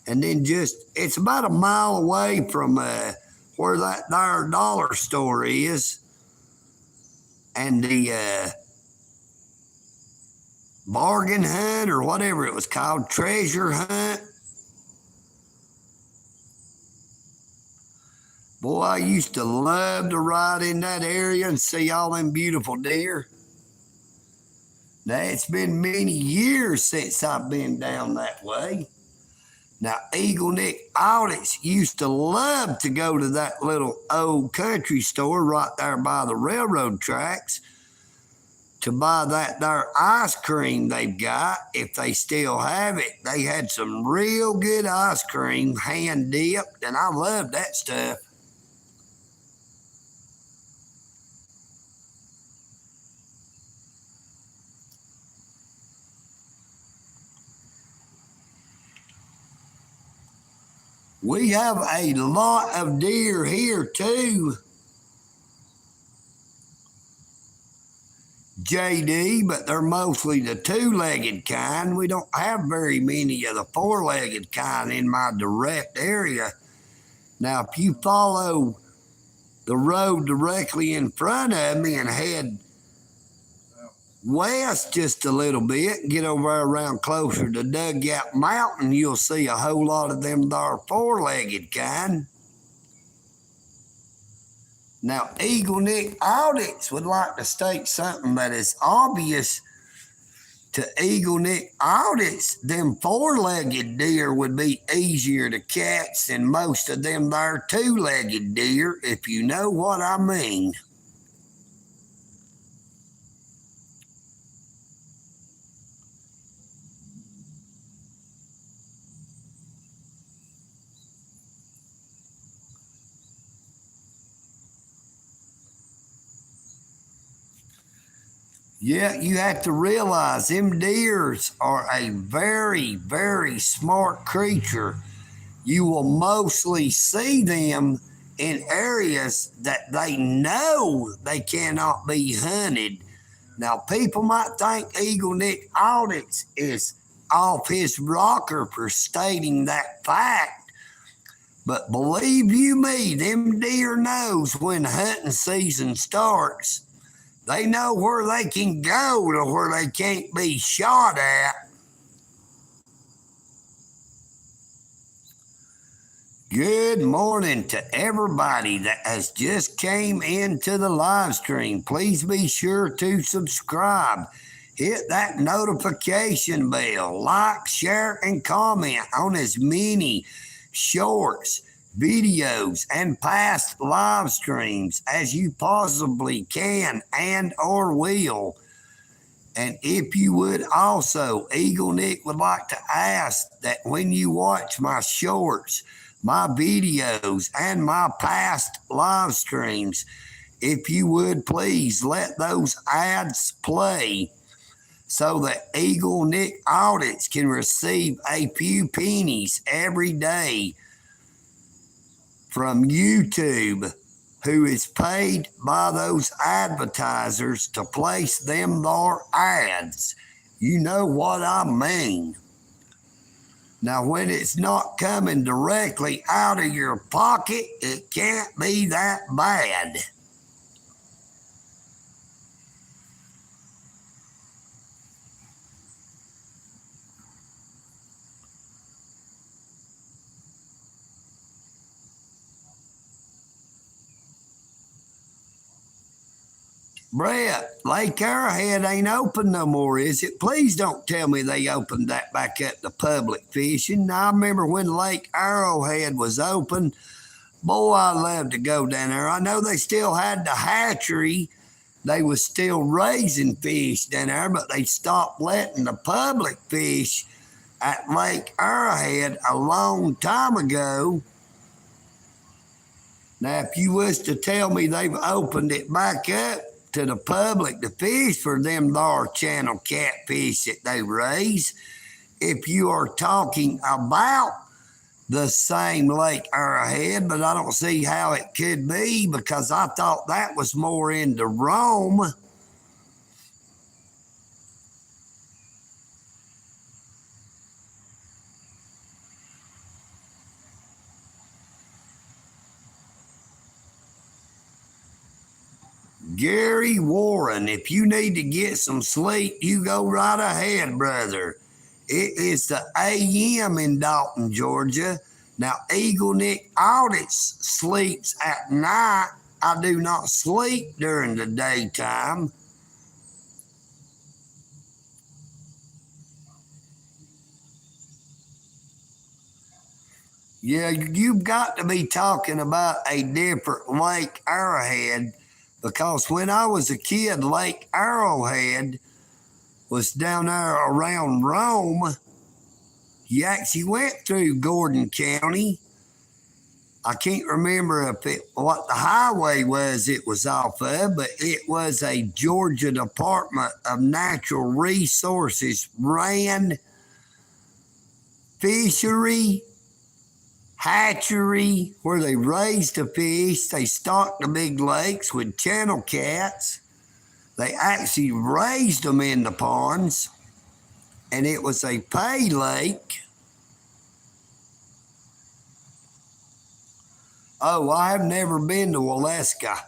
And then it's about a mile away from where that there dollar store is. And the bargain hunt or whatever it was called, treasure hunt. Boy, I used to love to ride in that area and see all them beautiful deer. Now, it's been many years since I've been down that way. Now, EagleNick Audits used to love to go to that little old country store right there by the railroad tracks to buy that there ice cream they've got, if they still have it. They had some real good ice cream, hand dipped, and I loved that stuff. We have a lot of deer here too, JD, but they're mostly the two-legged kind. We don't have very many of the four-legged kind in my direct area. Now, if you follow the road directly in front of me and head west just a little bit and get over around closer to Dugout Mountain, you'll see a whole lot of them there four-legged kind. Now, EagleNick Audits would like to state something that is obvious to EagleNick Audits. Them four-legged deer would be easier to catch than most of them there two-legged deer, if you know what I mean. Yeah, you have to realize them deers are a very, very smart creature. You will mostly see them in areas that they know they cannot be hunted. Now, people might think EagleNick Audits is off his rocker for stating that fact, But believe you me, them deer knows when hunting season starts. They know where they can go to where they can't be shot at. Good morning to everybody that has just came into the live stream. Please be sure to subscribe. Hit that notification bell. Like, share, and comment on as many shorts, videos, and past live streams as you possibly can and or will. And if you would also, EagleNick would like to ask that when you watch my shorts, my videos, and my past live streams, if you would please let those ads play so that EagleNick audits can receive a few pennies every day from YouTube, who is paid by those advertisers to place them their ads. You know what I mean. Now, when it's not coming directly out of your pocket, it can't be that bad. Brett, Lake Arrowhead ain't open no more, is it? Please don't tell me they opened that back up to public fishing. I remember when Lake Arrowhead was open. Boy, I love to go down there. I know they still had the hatchery. They was still raising fish down there, but they stopped letting the public fish at Lake Arrowhead a long time ago. Now, if you was to tell me they've opened it back up to the public to fish for them there channel catfish that they raise, if you are talking about the same Lake Arrowhead, but I don't see how it could be because I thought that was more into Rome. Gary Warren, if you need to get some sleep, you go right ahead, brother. It is the AM in Dalton, Georgia. Now, EagleNick audits sleeps at night. I do not sleep during the daytime. Yeah, you've got to be talking about a different Lake Arrowhead, because when I was a kid, Lake Arrowhead was down there around Rome. You actually went through Gordon County. I can't remember what the highway was it was off of, but it was a Georgia Department of Natural Resources ran fishery, hatchery, where they raised the fish. They stocked the big lakes with channel cats. They actually raised them in the ponds, and it was a pay lake. Oh, I've never been to Alaska.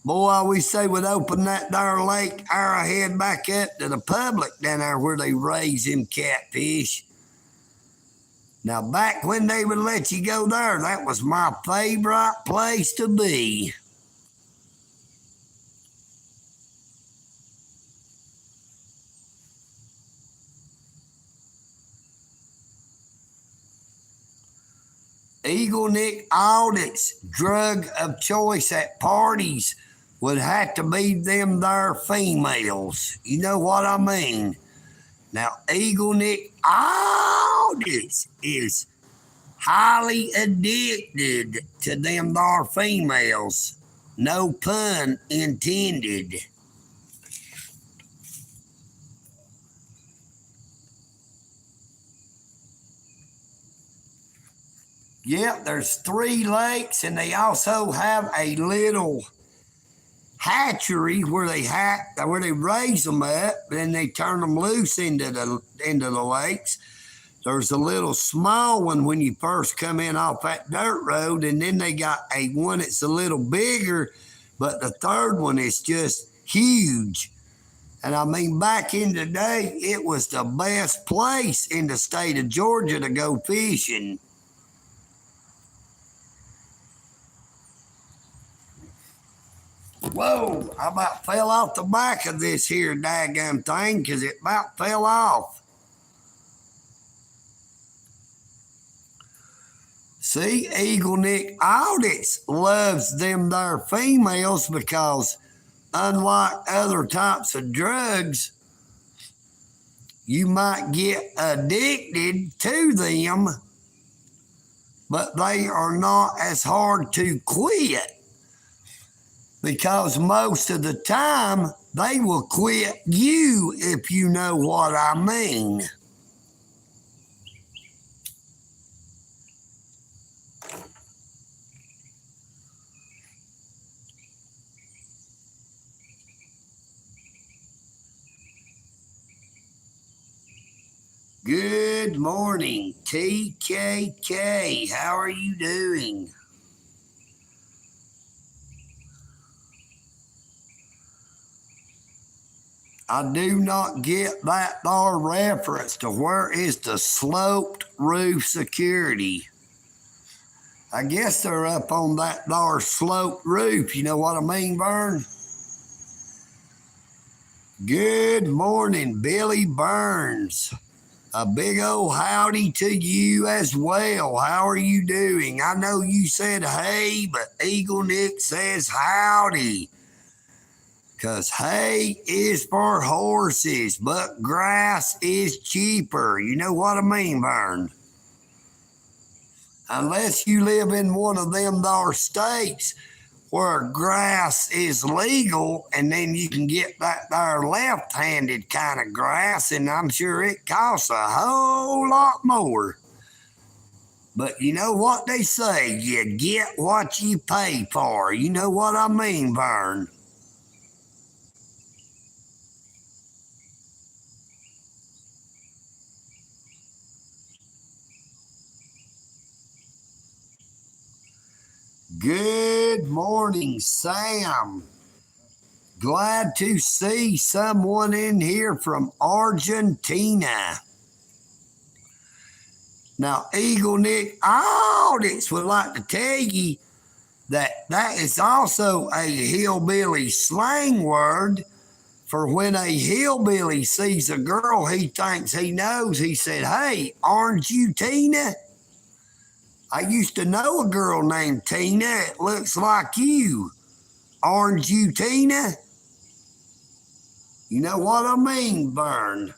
Boy, I wish they would open that there Lake Arrowhead back up to the public down there where they raise them catfish. Now, back when they would let you go there, that was my favorite place to be. EagleNick audits drug of choice at parties would have to be them there females. You know what I mean? Now, EagleNick audits is highly addicted to them there females. No pun intended. Yep, there's 3 lakes, and they also have a little hatchery where they raise them up, and they turn them loose into the lakes. There's a little small one when you first come in off that dirt road, and then they got a one that's a little bigger, but the third one is just huge. And I mean, back in the day, it was the best place in the state of Georgia to go fishing. Whoa, I about fell off the back of this here daggum thing because it about fell off. See, EagleNick Audits loves them there females because unlike other types of drugs, you might get addicted to them, but they are not as hard to quit because most of the time they will quit you, if you know what I mean. Good morning, TKK. How are you doing? I do not get that there reference to where is the sloped roof security. I guess they're up on that there sloped roof. You know what I mean, Vern? Good morning, Billy Burns. A big old howdy to you as well. How are you doing? I know you said hey, but EagleNick says howdy. Because hay is for horses, but grass is cheaper. You know what I mean, Vern? Unless you live in one of them there states where grass is legal and then you can get that there left-handed kind of grass, and I'm sure it costs a whole lot more. But you know what they say, you get what you pay for. You know what I mean, Vern? Good morning, Sam. Glad to see someone in here from Argentina. Now, EagleNick Audits would like to tell you that that is also a hillbilly slang word for when a hillbilly sees a girl he thinks he knows. He said, "Hey, aren't you Tina? I used to know a girl named Tina. It looks like you. Aren't you Tina?" You know what I mean, Vern?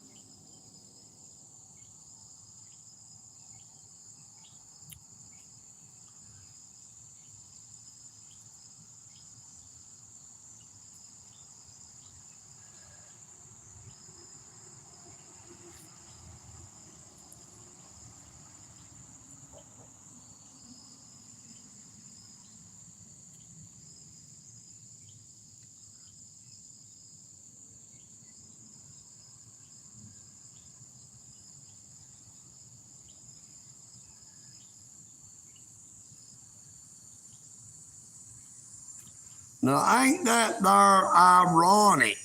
Now, ain't that there ironic,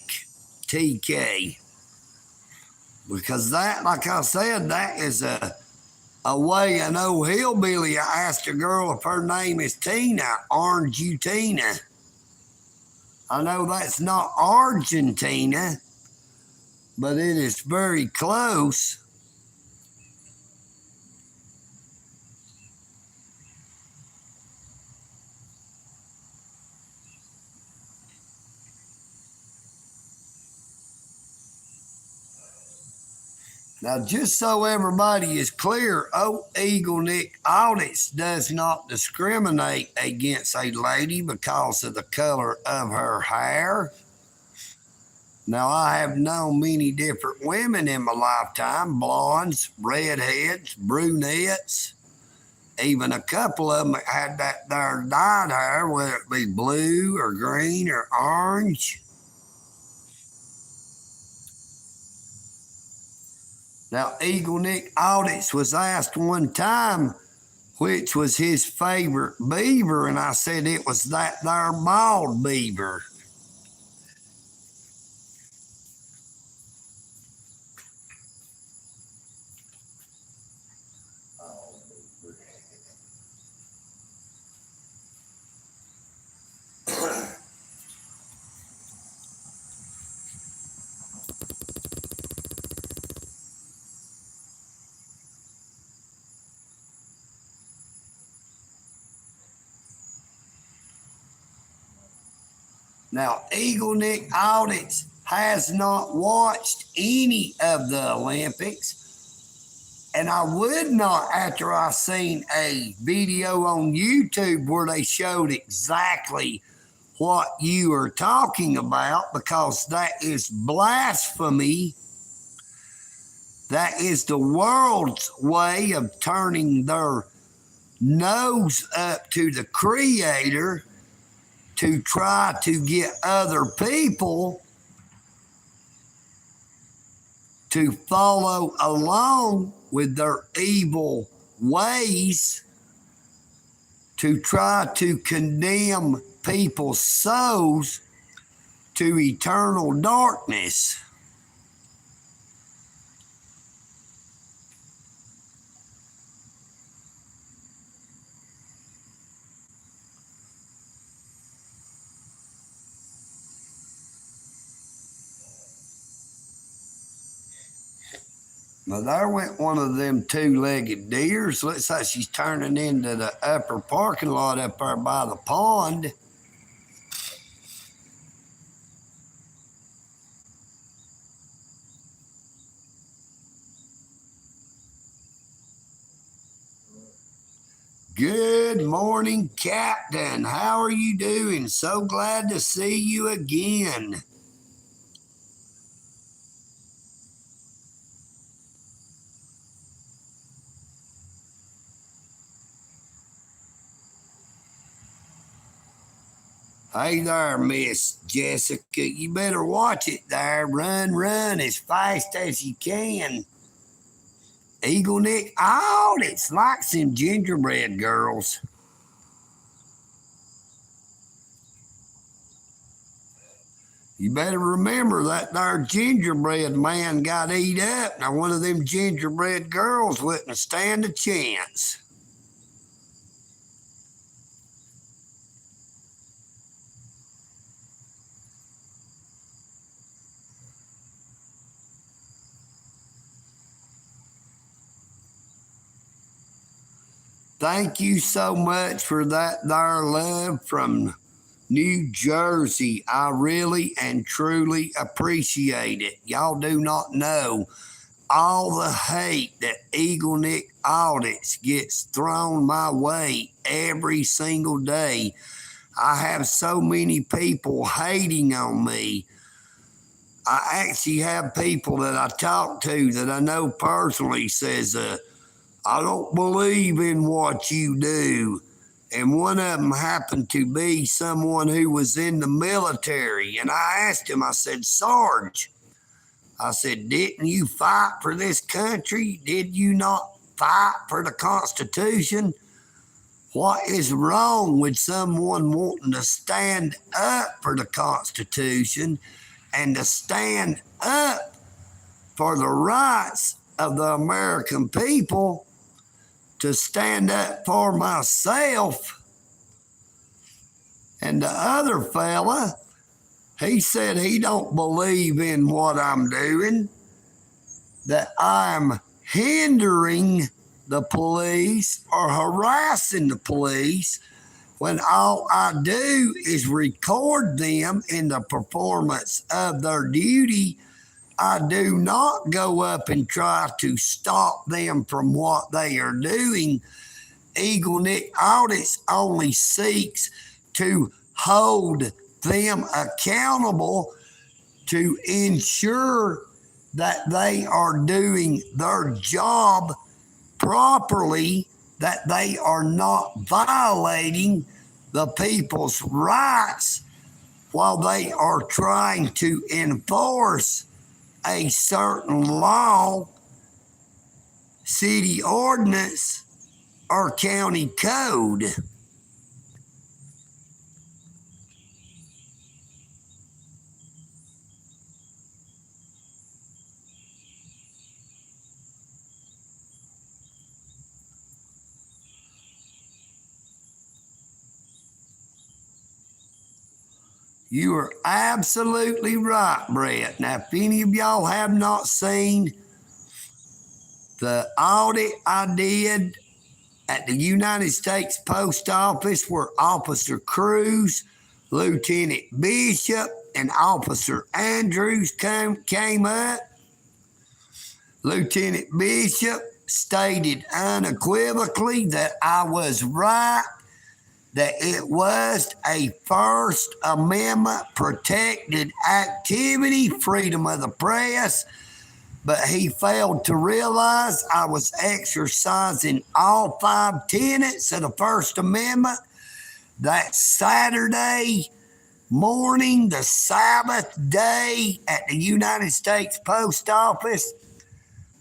TK? Because that, like I said, that is a way an old hillbilly asked a girl if her name is Tina. Aren't you Tina? I know that's not Argentina, but it is very close. Now, just so everybody is clear, EagleNick Audits does not discriminate against a lady because of the color of her hair. Now, I have known many different women in my lifetime, blondes, redheads, brunettes, even a couple of them that had that there dyed hair, whether it be blue or green or orange. Now, EagleNick Audits was asked one time which was his favorite beaver, and I said it was that there bald beaver. Now, EagleNick Audits has not watched any of the Olympics, and I would not after I seen a video on YouTube where they showed exactly what you are talking about, because that is blasphemy. That is the world's way of turning their nose up to the Creator to try to get other people to follow along with their evil ways, to try to condemn people's souls to eternal darkness. Now, there went one of them two-legged deers. Looks like she's turning into the upper parking lot up there by the pond. Good morning, Captain. How are you doing? So glad to see you again. Hey there, Miss Jessica. You better watch it there. Run as fast as you can. EagleNick, oh, it's like some gingerbread girls. You better remember that there gingerbread man got eat up. Now, one of them gingerbread girls wouldn't stand a chance. Thank you so much for that there love from New Jersey. I really and truly appreciate it. Y'all do not know all the hate that EagleNick Audits gets thrown my way every single day. I have so many people hating on me. I actually have people that I talk to that I know personally says, I don't believe in what you do. And one of them happened to be someone who was in the military. And I asked him, I said, Sarge, I said, didn't you fight for this country? Did you not fight for the Constitution? What is wrong with someone wanting to stand up for the Constitution and to stand up for the rights of the American people, to stand up for myself? And the other fella, he said he don't believe in what I'm doing, that I'm hindering the police or harassing the police, when all I do is record them in the performance of their duty. I do not go up and try to stop them from what they are doing. EagleNick Audits only seeks to hold them accountable, to ensure that they are doing their job properly, that they are not violating the people's rights while they are trying to enforce a certain law city ordinance or county code. You are absolutely right, Brett. Now, if any of y'all have not seen the audit I did at the United States Post Office where Officer Cruz, Lieutenant Bishop, and Officer Andrews came up, Lieutenant Bishop stated unequivocally that I was right, that it was a First Amendment protected activity, freedom of the press, but he failed to realize I was exercising all 5 tenets of the First Amendment that Saturday morning, the Sabbath day at the United States Post Office,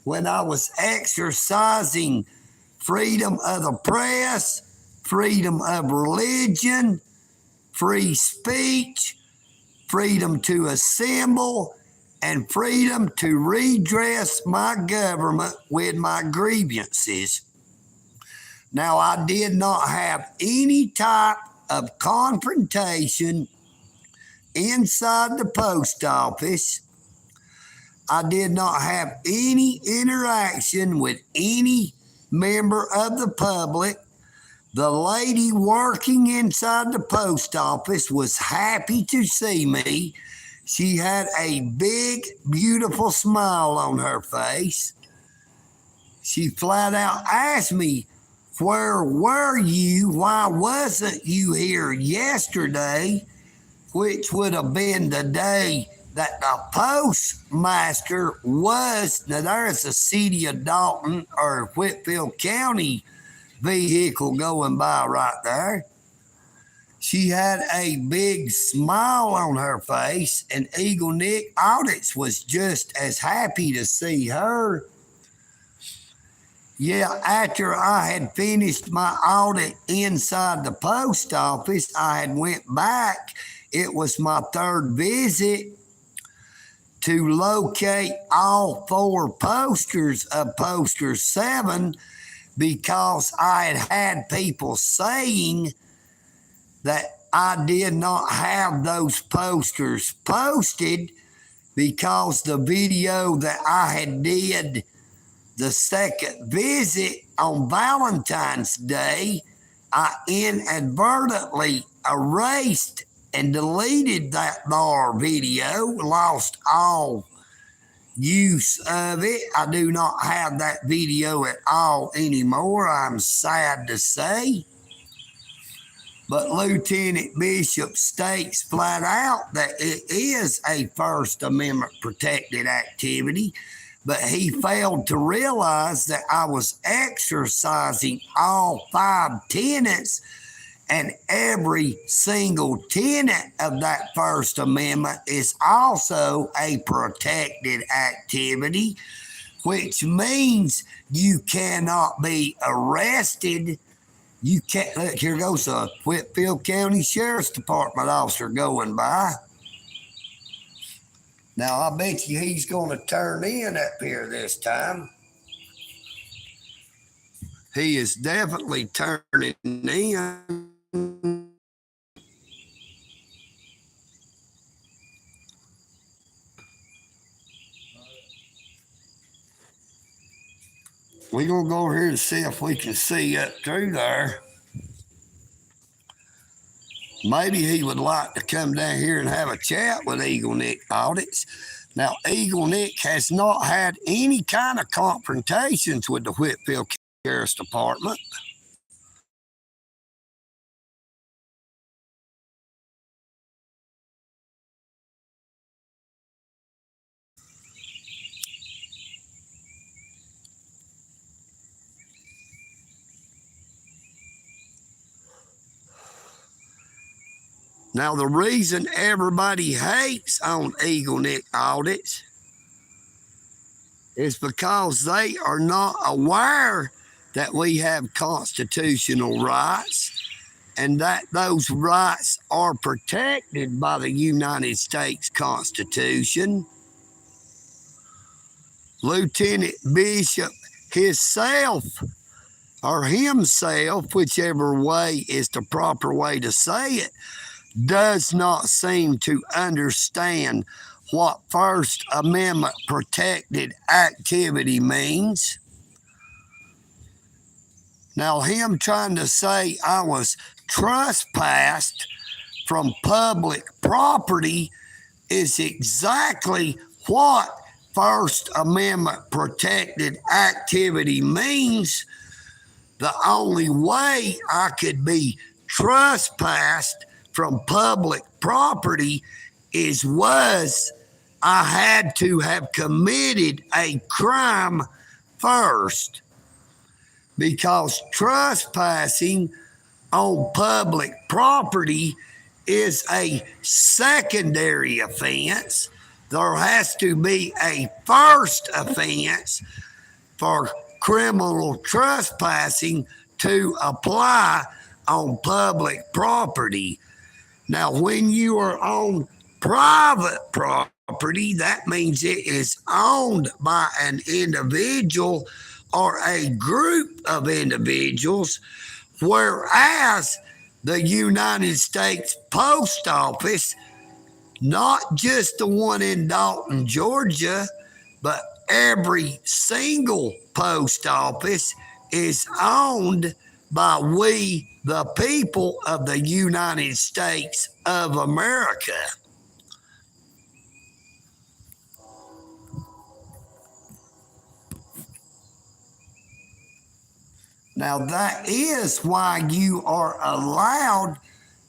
when I was exercising freedom of the press, freedom of religion, free speech, freedom to assemble, and freedom to redress my government with my grievances. Now, I did not have any type of confrontation inside the post office. I did not have any interaction with any member of the public. The lady working inside the post office was happy to see me. She had a big, beautiful smile on her face. She flat out asked me, "Where were you? Why wasn't you here yesterday?" Which would have been the day that the postmaster was. Now, there's a city of Dalton or Whitfield County vehicle going by right there. She had a big smile on her face, and EagleNick Audits was just as happy to see her. Yeah, after I had finished my audit inside the post office, I had went back. It was my 3rd visit to locate all 4 posters of poster 7 because I had people saying that I did not have those posters posted because the video that I had did the 2nd visit on Valentine's Day, I inadvertently erased and deleted that bar video, lost all use of it. I do not have that video at all anymore, I'm sad to say. But Lieutenant Bishop states flat out that it is a First Amendment protected activity, but he failed to realize that I was exercising all 5 tenets, and every single tenet of that First Amendment is also a protected activity, which means you cannot be arrested. You can't. Look, here goes a Whitfield County Sheriff's Department officer going by. Now, I bet you he's going to turn in up here this time. He is definitely turning in. We're going to go over here and see if we can see up through there. Maybe he would like to come down here and have a chat with EagleNick Audits. Now, EagleNick has not had any kind of confrontations with the Whitfield Sheriff's Department. Now, the reason everybody hates on EagleNick Audits is because they are not aware that we have constitutional rights and that those rights are protected by the United States Constitution. Lieutenant Bishop himself, whichever way is the proper way to say it, does not seem to understand what First Amendment protected activity means. Now, him trying to say I was trespassed from public property is exactly what First Amendment protected activity means. The only way I could be trespassed from public property was I had to have committed a crime first, because trespassing on public property is a secondary offense. There has to be a first offense for criminal trespassing to apply on public property. Now, when you are on private property, that means it is owned by an individual or a group of individuals, whereas the United States Post Office, not just the one in Dalton, Georgia, but every single post office is owned by we, the people of the United States of America. Now, that is why you are allowed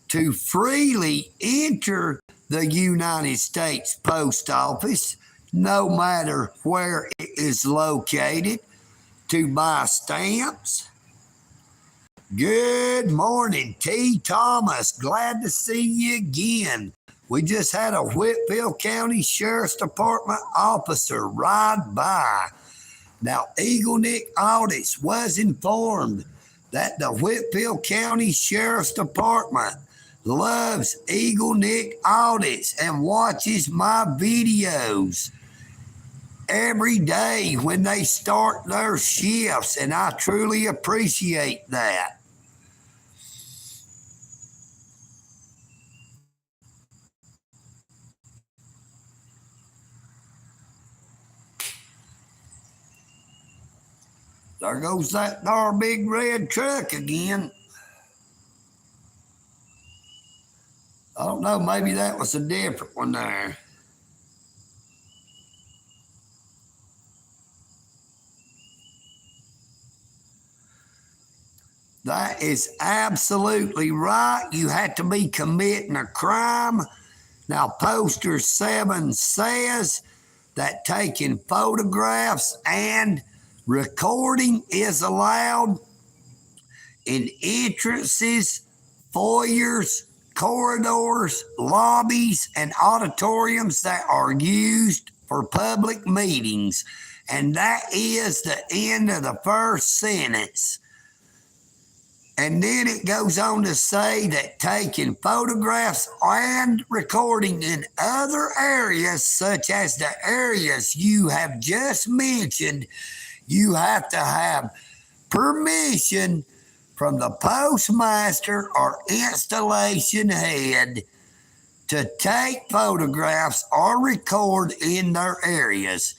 to freely enter the United States Post Office, no matter where it is located, to buy stamps. Good morning, T. Thomas. Glad to see you again. We just had a Whitfield County Sheriff's Department officer ride by. Now, EagleNick Audits was informed that the Whitfield County Sheriff's Department loves EagleNick Audits and watches my videos every day when they start their shifts, and I truly appreciate that. There goes that dar big red truck again. I don't know, maybe that was a different one there. That is absolutely right. You have to be committing a crime. Now, Poster 7 says that taking photographs and recording is allowed in entrances, foyers, corridors, lobbies, and auditoriums that are used for public meetings. And that is the end of the first sentence. And then it goes on to say that taking photographs and recording in other areas, such as the areas you have just mentioned, you have to have permission from the postmaster or installation head to take photographs or record in their areas.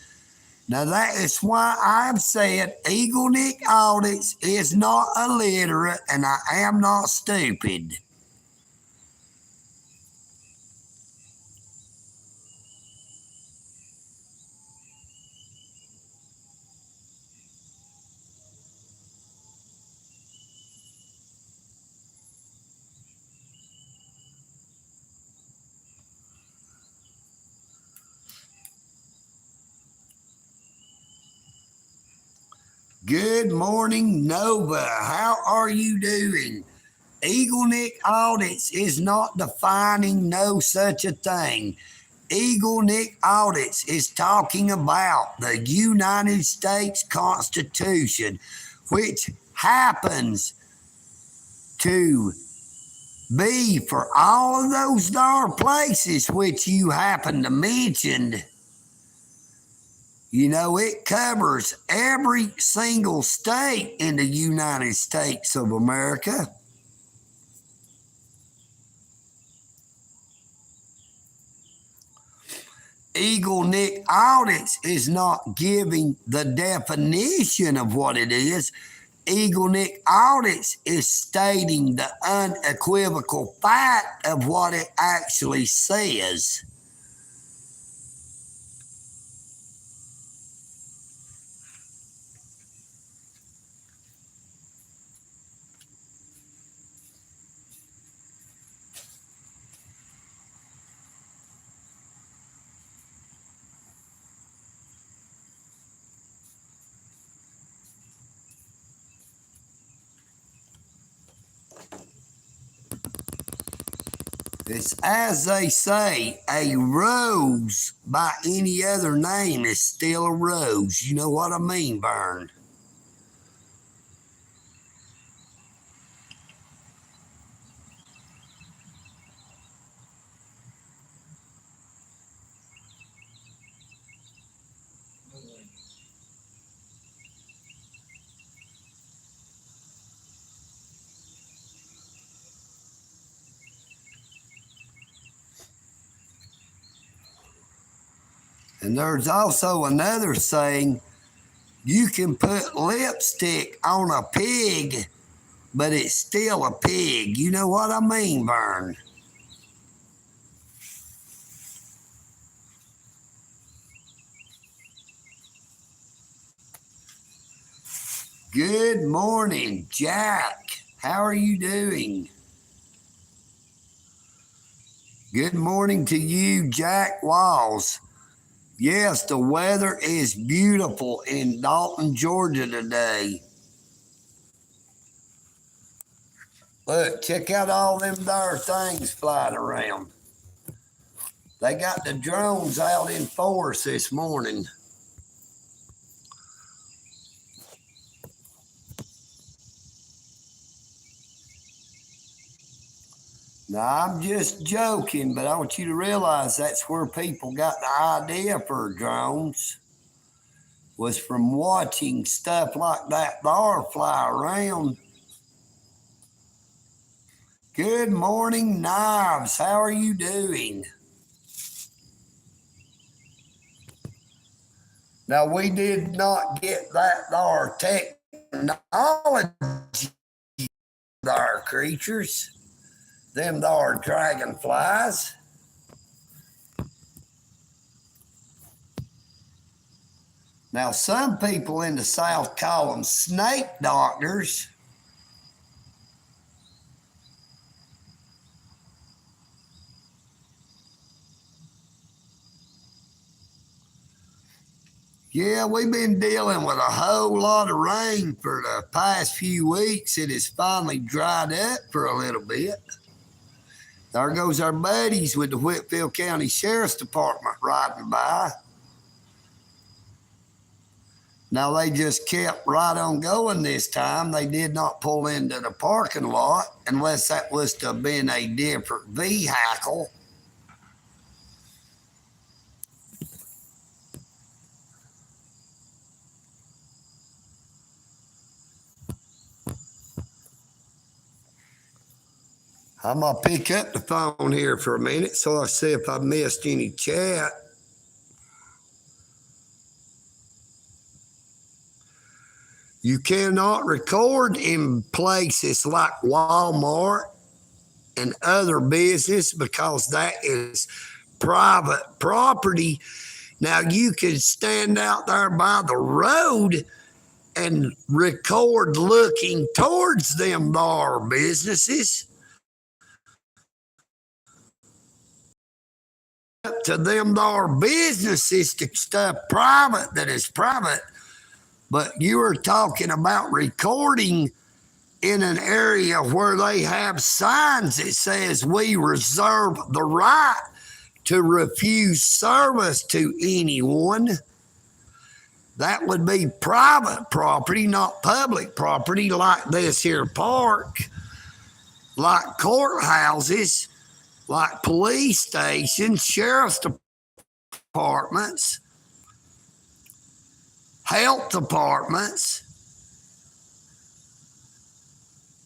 Now, that is why I've said EagleNick Audits is not illiterate, and I am not stupid. Good morning, Nova. How are you doing? EagleNick Audits is not defining no such a thing. EagleNick Audits is talking about the United States Constitution, which happens to be for all of those darn places which you happen to mention. You know, it covers every single state in the United States of America. EagleNick Audits is not giving the definition of what it is. EagleNick Audits is stating the unequivocal fact of what it actually says. It's as they say, a rose by any other name is still a rose. You know what I mean, Vern? And there's also another saying, you can put lipstick on a pig, but it's still a pig. You know what I mean, Vern? Good morning, Jack. How are you doing? Good morning to you, Jack Walls. Yes, the weather is beautiful in Dalton, Georgia today. Look, check out all them there things flying around. They got the drones out in force this morning. Now, I'm just joking, but I want you to realize that's where people got the idea for drones, was from watching stuff like that there fly around. Good morning, Knives. How are you doing? Now, we did not get that there technology there, creatures. Them there dragonflies. Now, some people in the South call them snake doctors. Yeah, we've been dealing with a whole lot of rain for the past few weeks. It has finally dried up for a little bit. There goes our buddies with the Whitfield County Sheriff's Department riding by. Now, they just kept right on going this time. They did not pull into the parking lot unless that was to have been a different vehicle. I'm going to pick up the phone here for a minute so I'll see if I missed any chat. You cannot record in places like Walmart and other business because that is private property. Now, you can stand out there by the road and record looking towards them there businesses. Up to them there businesses to stuff private that is private. But you are talking about recording in an area where they have signs that says we reserve the right to refuse service to anyone. That would be private property, not public property, like this here park, like courthouses, like police stations, sheriff's departments, health departments,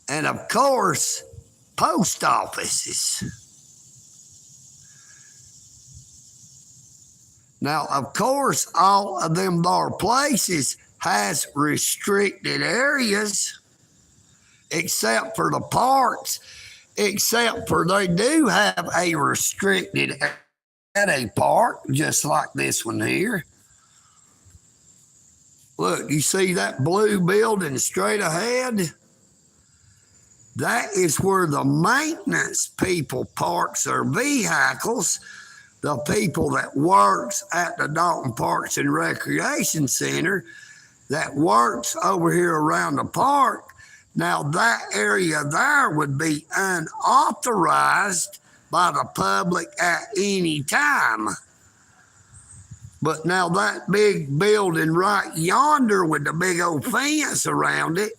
and of course, post offices. Now, of course, all of them there places has restricted areas, except for the parks, except for they do have a restricted area at a park, just like this one here. Look, you see that blue building straight ahead? That is where the maintenance people parks their vehicles. The people that works at the Dalton Parks and Recreation Center, that works over here around the park. Now that area there would be unauthorized by the public at any time. But now that big building right yonder with the big old fence around it,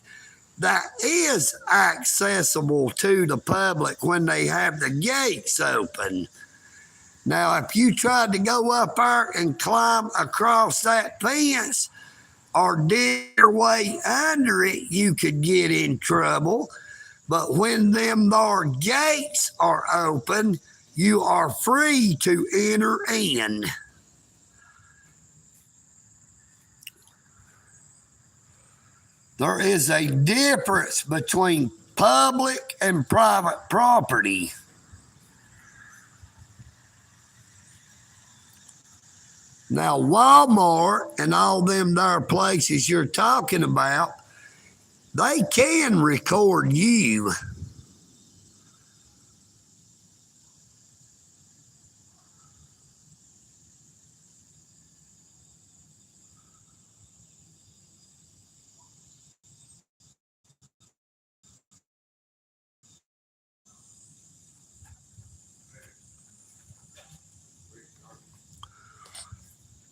that is accessible to the public when they have the gates open. Now, if you tried to go up there and climb across that fence or dig your way under it, you could get in trouble. But when them there gates are open, you are free to enter in. There is a difference between public and private property. Now, Walmart and all them there places you're talking about, they can record you.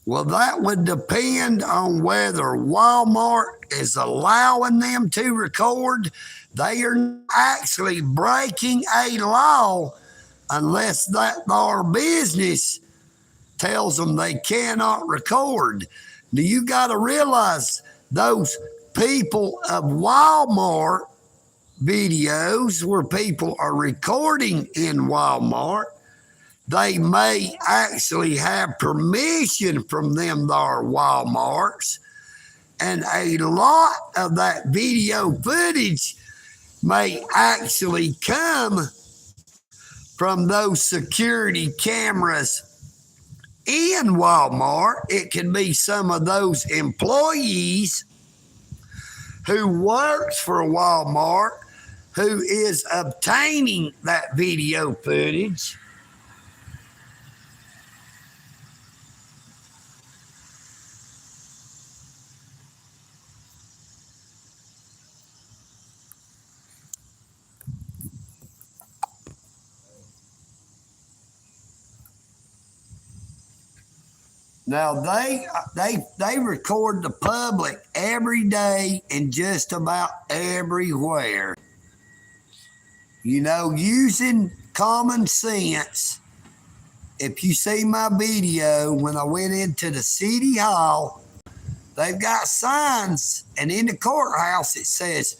Well, that would depend on whether Walmart is allowing them to record. They are actually breaking a law unless that their business tells them they cannot record. Now, you got to realize those people of Walmart videos where people are recording in Walmart, they may actually have permission from them there Walmarts, and a lot of that video footage may actually come from those security cameras in Walmart. It can be some of those employees who works for Walmart who is obtaining that video footage. Now they record the public every day and just about everywhere. You know, using common sense. If you see my video when I went into the city hall, they've got signs, and in the courthouse it says,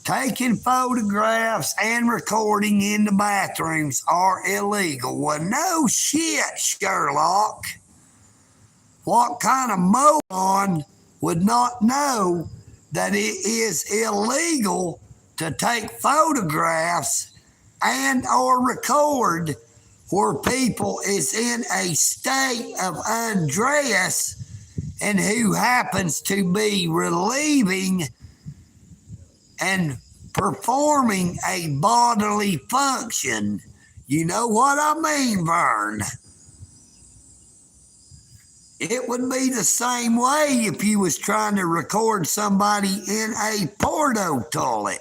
taking photographs and recording in the bathrooms are illegal. Well, no shit, Sherlock. What kind of moron would not know that it is illegal to take photographs and or record where people is in a state of undress and who happens to be relieving and performing a bodily function? You know what I mean, Vern? It would be the same way if you was trying to record somebody in a porno toilet.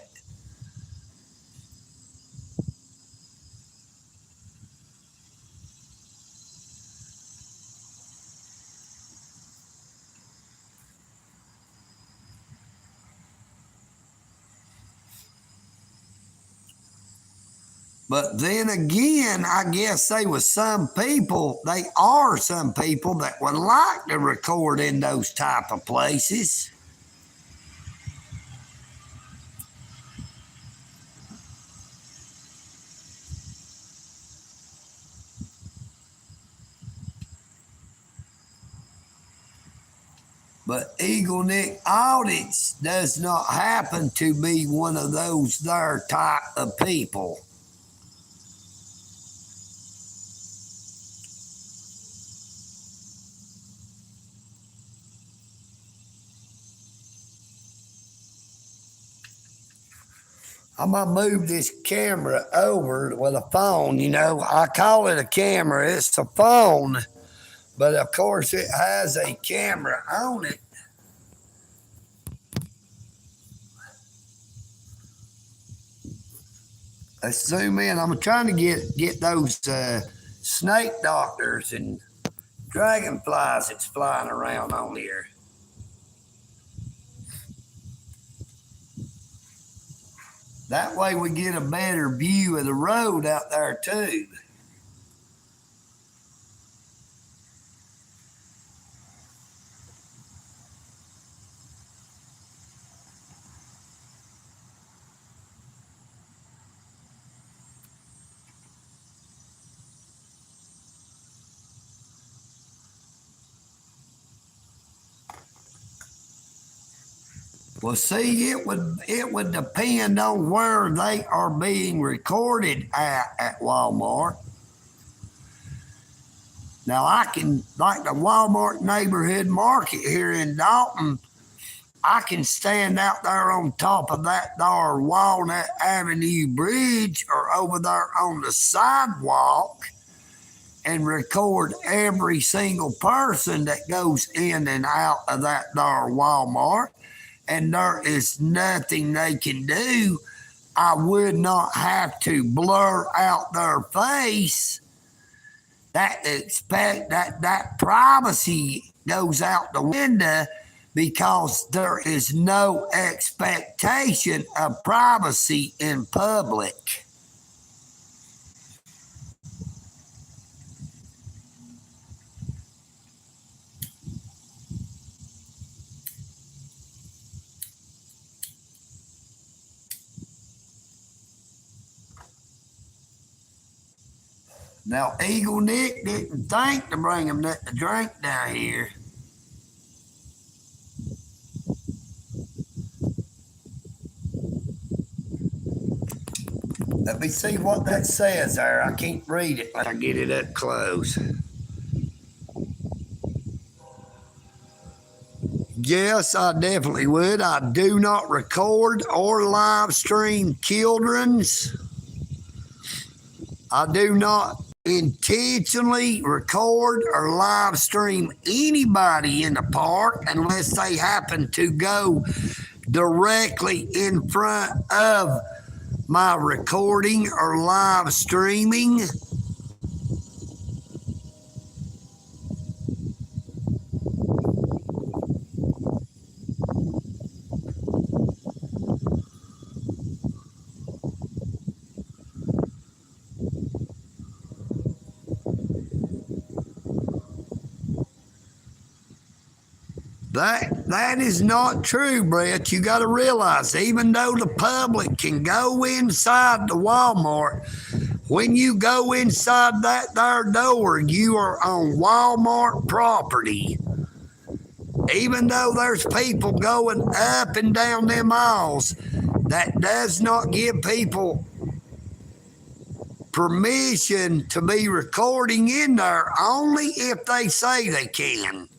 But then again, I guess there are some people that would like to record in those type of places. But EagleNick audits does not happen to be one of those there type of people. I'm gonna move this camera over with a phone. I call it a camera. It's a phone, but of course it has a camera on it. Let's zoom in. I'm trying to get those snake doctors and dragonflies that's flying around on here. That way we get a better view of the road out there too. Well, see, it would depend on where they are being recorded at Walmart. Now, I can, like the Walmart neighborhood market here in Dalton, I can stand out there on top of that there Walnut Avenue Bridge or over there on the sidewalk and record every single person that goes in and out of that there Walmart. And there is nothing they can do. I would not have to blur out their face. That privacy goes out the window because there is no expectation of privacy in public. Now, EagleNick didn't think to bring him nothing to drink down here. Let me see what that says there. I can't read it. I get it up close. Yes, I definitely would. I do not record or live stream children's. I do not intentionally record or live stream anybody in the park unless they happen to go directly in front of my recording or live streaming. That is not true, Brett. You got to realize, even though the public can go inside the Walmart, when you go inside that there door, you are on Walmart property. Even though there's people going up and down them aisles, that does not give people permission to be recording in there, only if they say they can.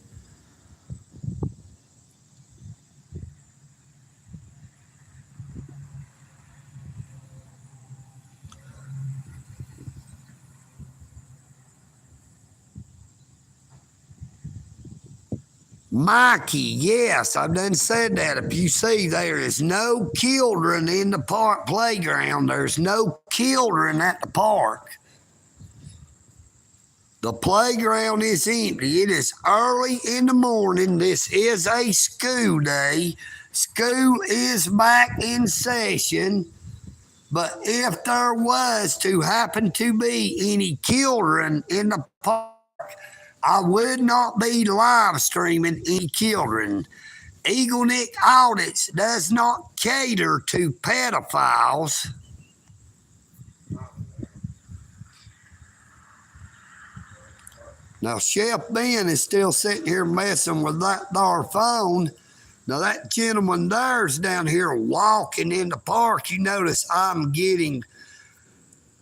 Mikey, yes, I've done said that. If you see, there is no children in the park playground. There's no children at the park. The playground is empty. It is early in the morning. This is a school day. School is back in session. But if there was to happen to be any children in the park, I would not be live streaming any children. EagleNick Audits does not cater to pedophiles. Now, Chef Ben is still sitting here messing with that there phone. Now, that gentleman there's down here walking in the park. You notice I'm getting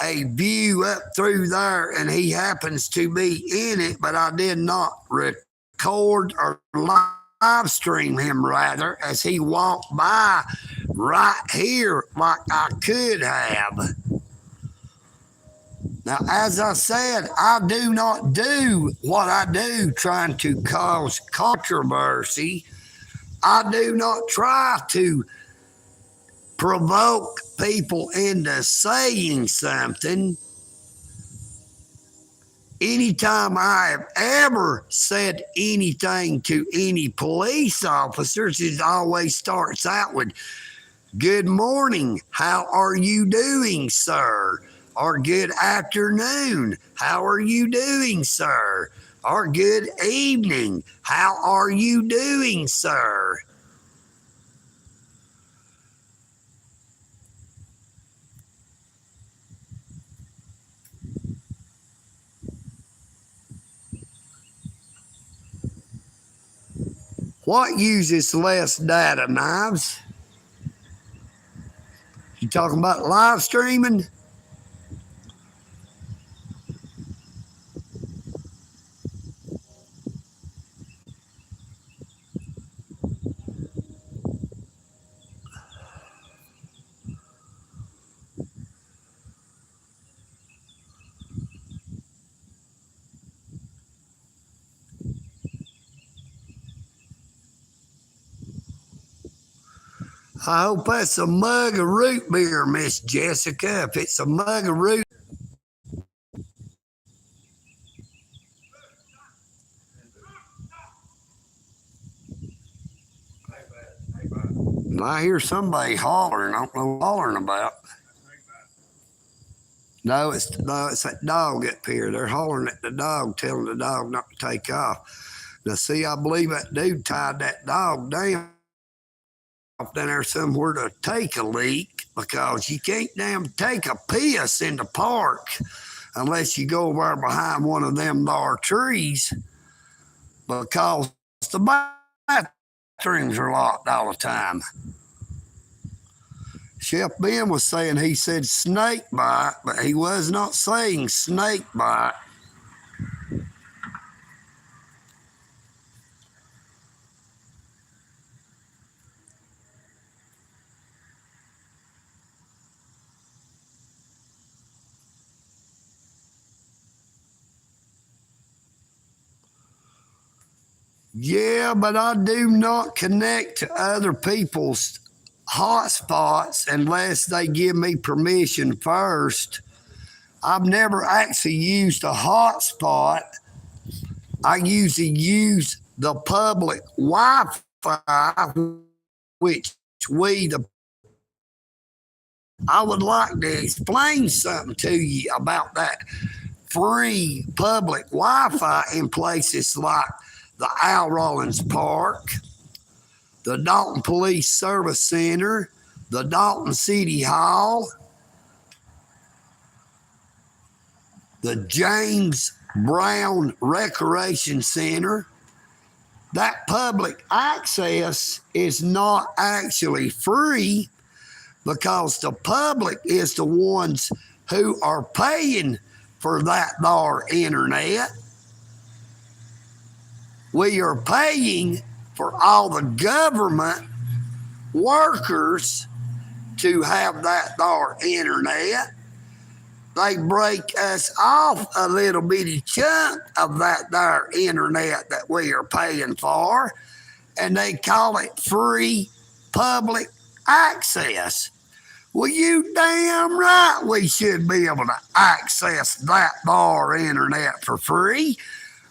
a view up through there, and he happens to be in it, but I did not record or live stream him, rather, as he walked by right here like I could have. Now, as I said, I do not do what I do trying to cause controversy. I do not try to provoke people into saying something. Anytime I have ever said anything to any police officers, it always starts out with, "Good morning, how are you doing, sir?" Or "Good afternoon, how are you doing, sir?" Or "Good evening, how are you doing, sir?" What uses less data, Knives? You talking about live streaming? I hope that's a mug of root beer, Miss Jessica. If it's a mug of root, I hear somebody hollering. I don't know what hollering about. No, it's that dog up here. They're hollering at the dog, telling the dog not to take off. Now, see, I believe that dude tied that dog down there somewhere to take a leak, because you can't damn take a piss in the park unless you go over behind one of them there trees, because the bathrooms are locked all the time. Chef Ben was saying he said snake bite, but he was not saying snake bite. Yeah, but I do not connect to other people's hotspots unless they give me permission first. I've never actually used a hotspot. I usually use the public Wi-Fi, which I would like to explain something to you about that free public Wi-Fi in places like the Al Rollins Park, the Dalton Police Service Center, the Dalton City Hall, the James Brown Recreation Center. That public access is not actually free, because the public is the ones who are paying for that there internet. We are paying for all the government workers to have that there internet. They break us off a little bitty chunk of that there internet that we are paying for, and they call it free public access. Well, you damn right we should be able to access that there internet for free,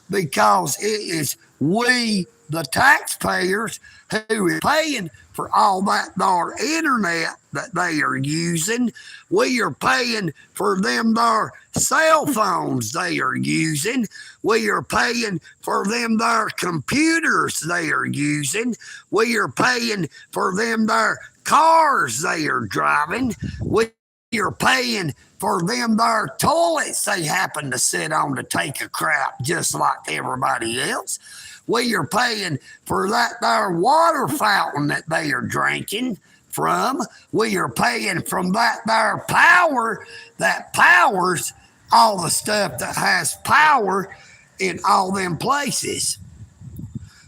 because it is we, the taxpayers, who is paying for all that there internet that they are using. We are paying for them their cell phones they are using. We are paying for them their computers they are using. We are paying for them their cars they are driving. We are paying for them their toilets they happen to sit on to take a crap just like everybody else. We are paying for that there water fountain that they are drinking from. We are paying from that there power that powers all the stuff that has power in all them places.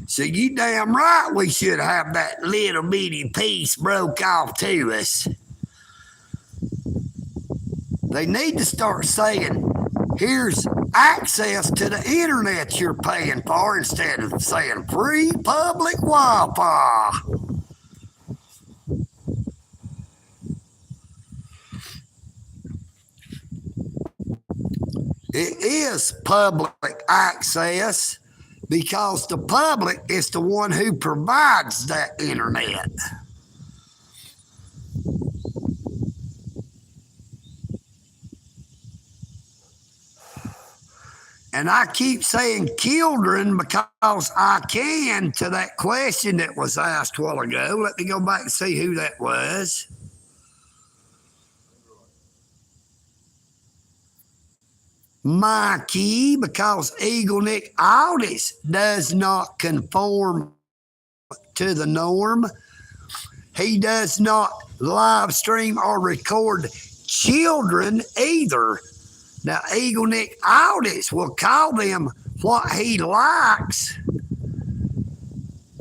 So you damn right we should have that little bitty piece broke off to us. They need to start saying, here's access to the internet you're paying for instead of saying free public Wi-Fi. It is public access because the public is the one who provides that internet. And I keep saying children because I can to that question that was asked a while ago. Let me go back and see who that was. Mikey, because EagleNick audits does not conform to the norm. He does not live stream or record children either. Now, EagleNick audits will call them what he likes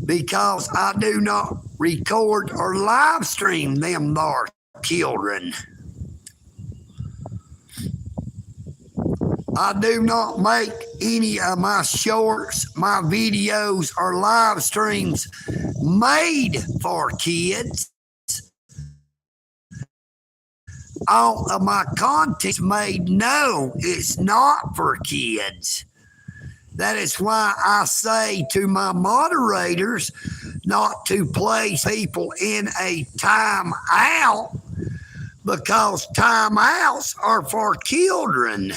because I do not record or live stream them there children. I do not make any of my shorts, my videos, or live streams made for kids. All of my content's made no, it's not for kids. That is why I say to my moderators not to place people in a timeout because timeouts are for children.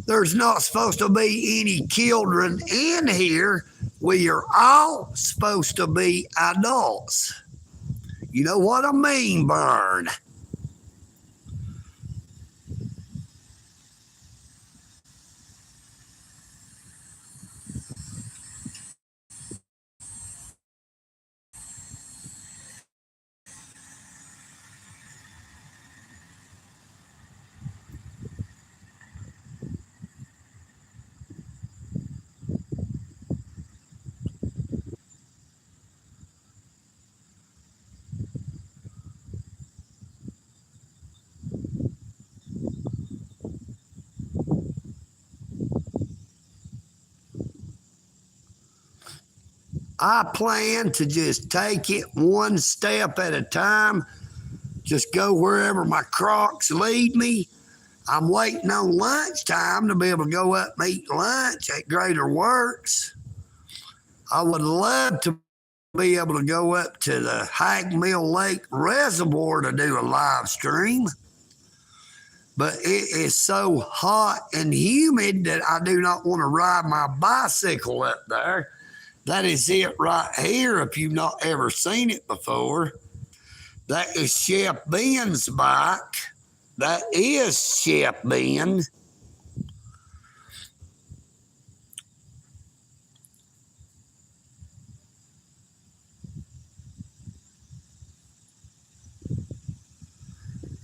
There's not supposed to be any children in here. We are all supposed to be adults. You know what I mean, Burn? I plan to just take it one step at a time, just go wherever my crocs lead me. I'm waiting on lunchtime to be able to go up and eat lunch at Greater Works. I would love to be able to go up to the Hag Mill Lake Reservoir to do a live stream. But it is so hot and humid that I do not want to ride my bicycle up there. That is it right here if you've not ever seen it before. That is Chef Ben's bike. That is Chef Ben.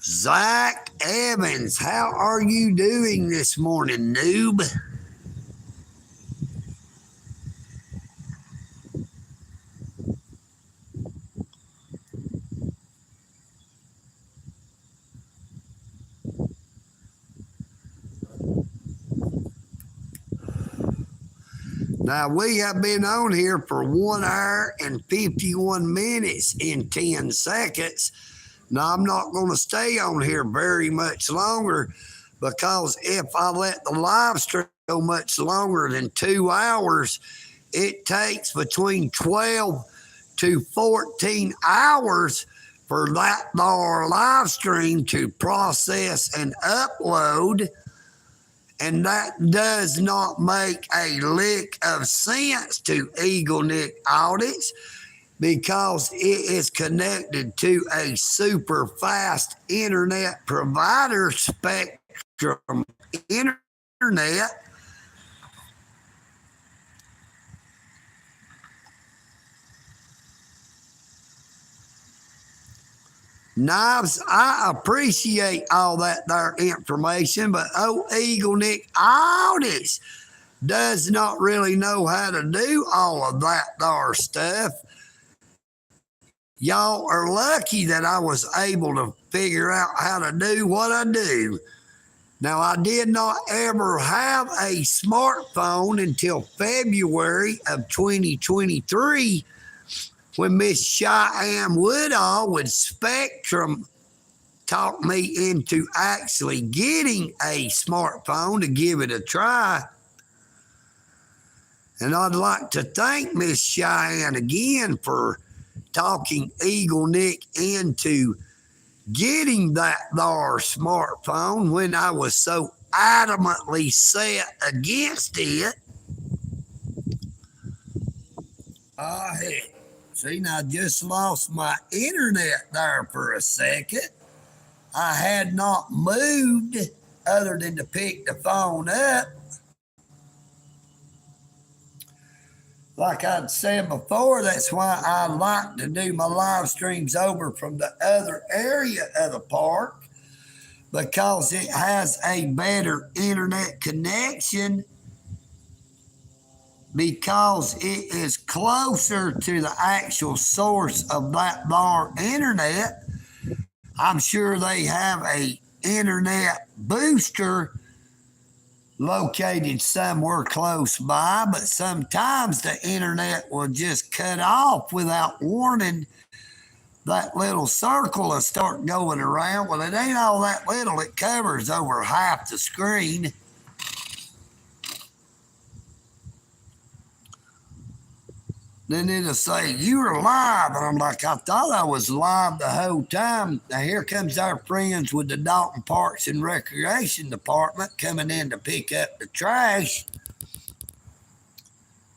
Zach Evans, how are you doing this morning, noob? Now, we have been on here for 1 hour and 51 minutes and 10 seconds. Now, I'm not going to stay on here very much longer because if I let the live stream go much longer than 2 hours, it takes between 12 to 14 hours for that there live stream to process and upload. And that does not make a lick of sense to EagleNick audits because it is connected to a super fast internet provider, Spectrum Internet. Knives, I appreciate all that there information, but EagleNick audits does not really know how to do all of that there stuff. Y'all are lucky that I was able to figure out how to do what I do. Now, I did not ever have a smartphone until February of 2023 when Miss Cheyenne Woodall with Spectrum talked me into actually getting a smartphone to give it a try. And I'd like to thank Miss Cheyenne again for talking EagleNick into getting that there smartphone when I was so adamantly set against it. Heck. See, now I just lost my internet there for a second. I had not moved other than to pick the phone up. Like I'd said before, that's why I like to do my live streams over from the other area of the park, because it has a better internet connection, because it is closer to the actual source of that there internet. I'm sure they have a internet booster located somewhere close by, but sometimes the internet will just cut off without warning. That little circle will start going around. Well, it ain't all that little. It covers over half the screen. Then it'll say, "You're live." And I'm like, I thought I was live the whole time. Now, here comes our friends with the Dalton Parks and Recreation Department coming in to pick up the trash.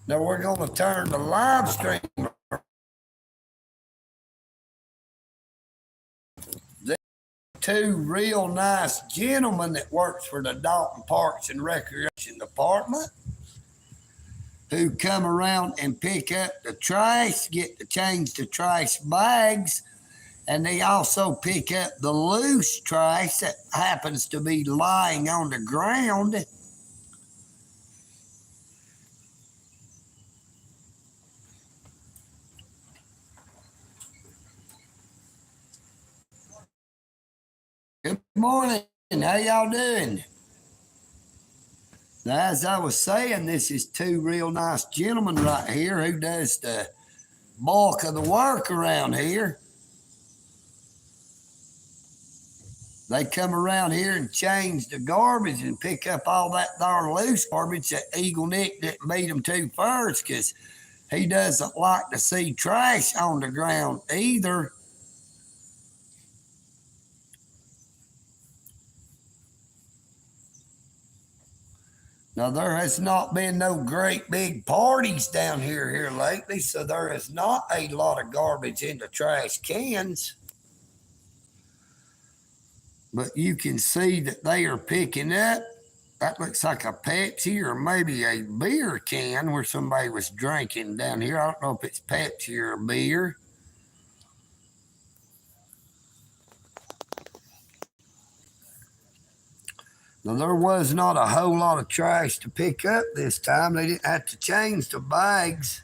Now, we're going to turn the live stream. There's two real nice gentlemen that works for the Dalton Parks and Recreation Department who come around and pick up the trash, get to change the trash bags, and they also pick up the loose trash that happens to be lying on the ground. Good morning. How y'all doing? Now, as I was saying, this is two real nice gentlemen right here who does the bulk of the work around here. They come around here and change the garbage and pick up all that there loose garbage that EagleNick didn't beat them to first, because he doesn't like to see trash on the ground either. Now, there has not been no great big parties down here lately, so there is not a lot of garbage in the trash cans. But you can see that they are picking up. That looks like a Pepsi or maybe a beer can where somebody was drinking down here. I don't know if it's Pepsi or a beer. Now, there was not a whole lot of trash to pick up this time. They didn't have to change the bags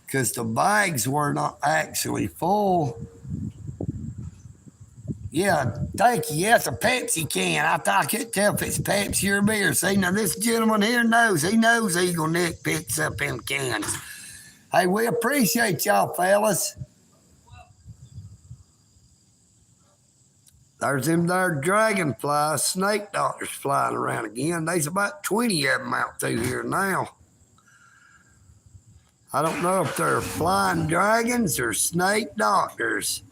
because the bags were not actually full. Yeah, thank you. Yes, a Pepsi can. I couldn't tell if it's Pepsi or beer. See, now this gentleman here knows. He knows EagleNick picks up them cans. Hey, we appreciate y'all, fellas. There's them there dragonflies, snake doctors flying around again. There's about 20 of them out through here now. I don't know if they're flying dragons or snake doctors.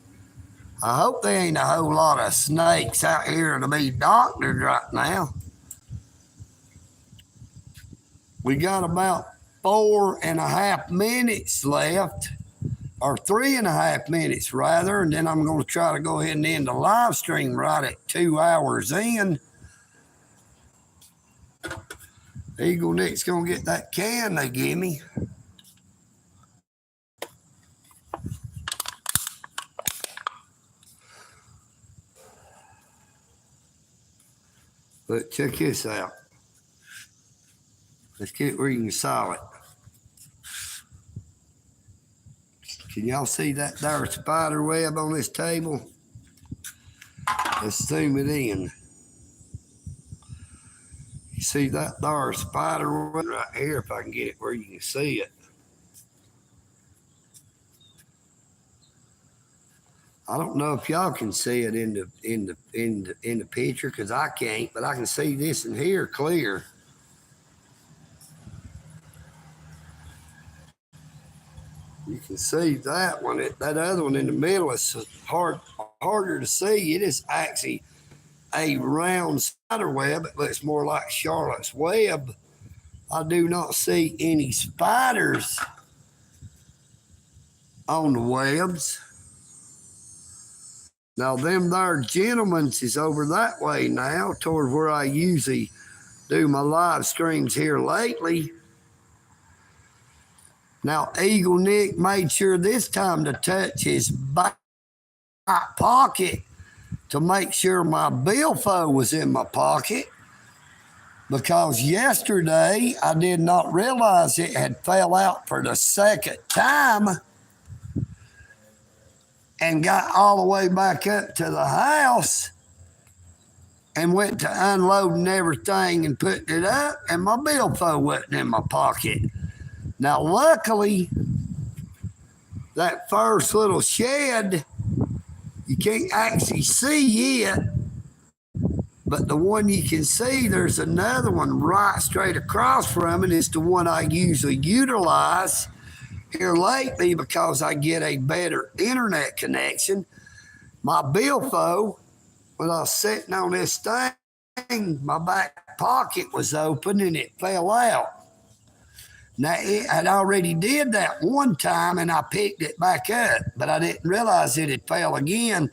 I hope there ain't a whole lot of snakes out here to be doctored right now. We got about 4.5 minutes left, or 3.5 minutes rather, and then I'm going to try to go ahead and end the live stream right at 2 hours in. EagleNick's going to get that can they give me. But check this out. Let's get where you can saw it. Can y'all see that there spider web on this table? Let's zoom it in. You see that there spider web right here, if I can get it where you can see it. I don't know if y'all can see it in the picture, because I can't, but I can see this in here clear. You can see that one. That other one in the middle is harder to see. It is actually a round spider web. It looks more like Charlotte's Web. I do not see any spiders on the webs. Now, them there gentlemen's is over that way now, toward where I usually do my live streams here lately. Now, EagleNick made sure this time to touch his back pocket to make sure my billfold was in my pocket, because yesterday I did not realize it had fell out for the second time and got all the way back up to the house and went to unloading everything and putting it up, and my billfold wasn't in my pocket. Now, luckily, that first little shed, you can't actually see it, but the one you can see, there's another one right straight across from it. It's the one I usually utilize here lately because I get a better internet connection. My billfold, when I was sitting on this thing, my back pocket was open and it fell out. Now, it had already did that one time and I picked it back up, but I didn't realize it had fell again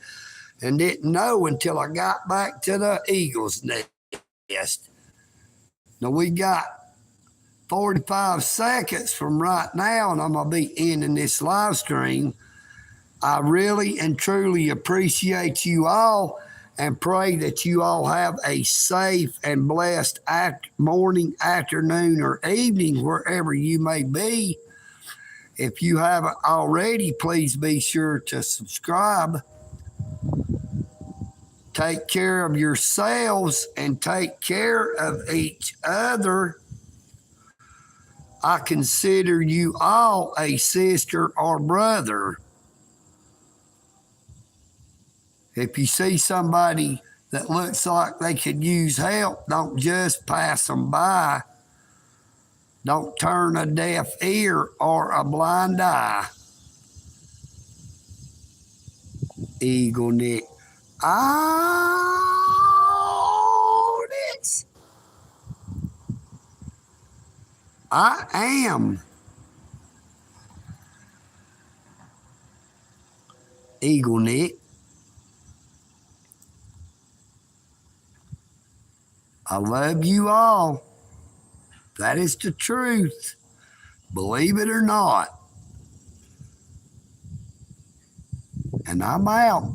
and didn't know until I got back to the Eagle's nest. Now, we got 45 seconds from right now, and I'm going to be ending this live stream. I really and truly appreciate you all and pray that you all have a safe and blessed morning, afternoon, or evening, wherever you may be. If you haven't already, please be sure to subscribe. Take care of yourselves and take care of each other. I consider you all a sister or brother. If you see somebody that looks like they could use help, don't just pass them by. Don't turn a deaf ear or a blind eye. EagleNick. Oh, this. I am EagleNick. I love you all. That is the truth. Believe it or not. And I'm out.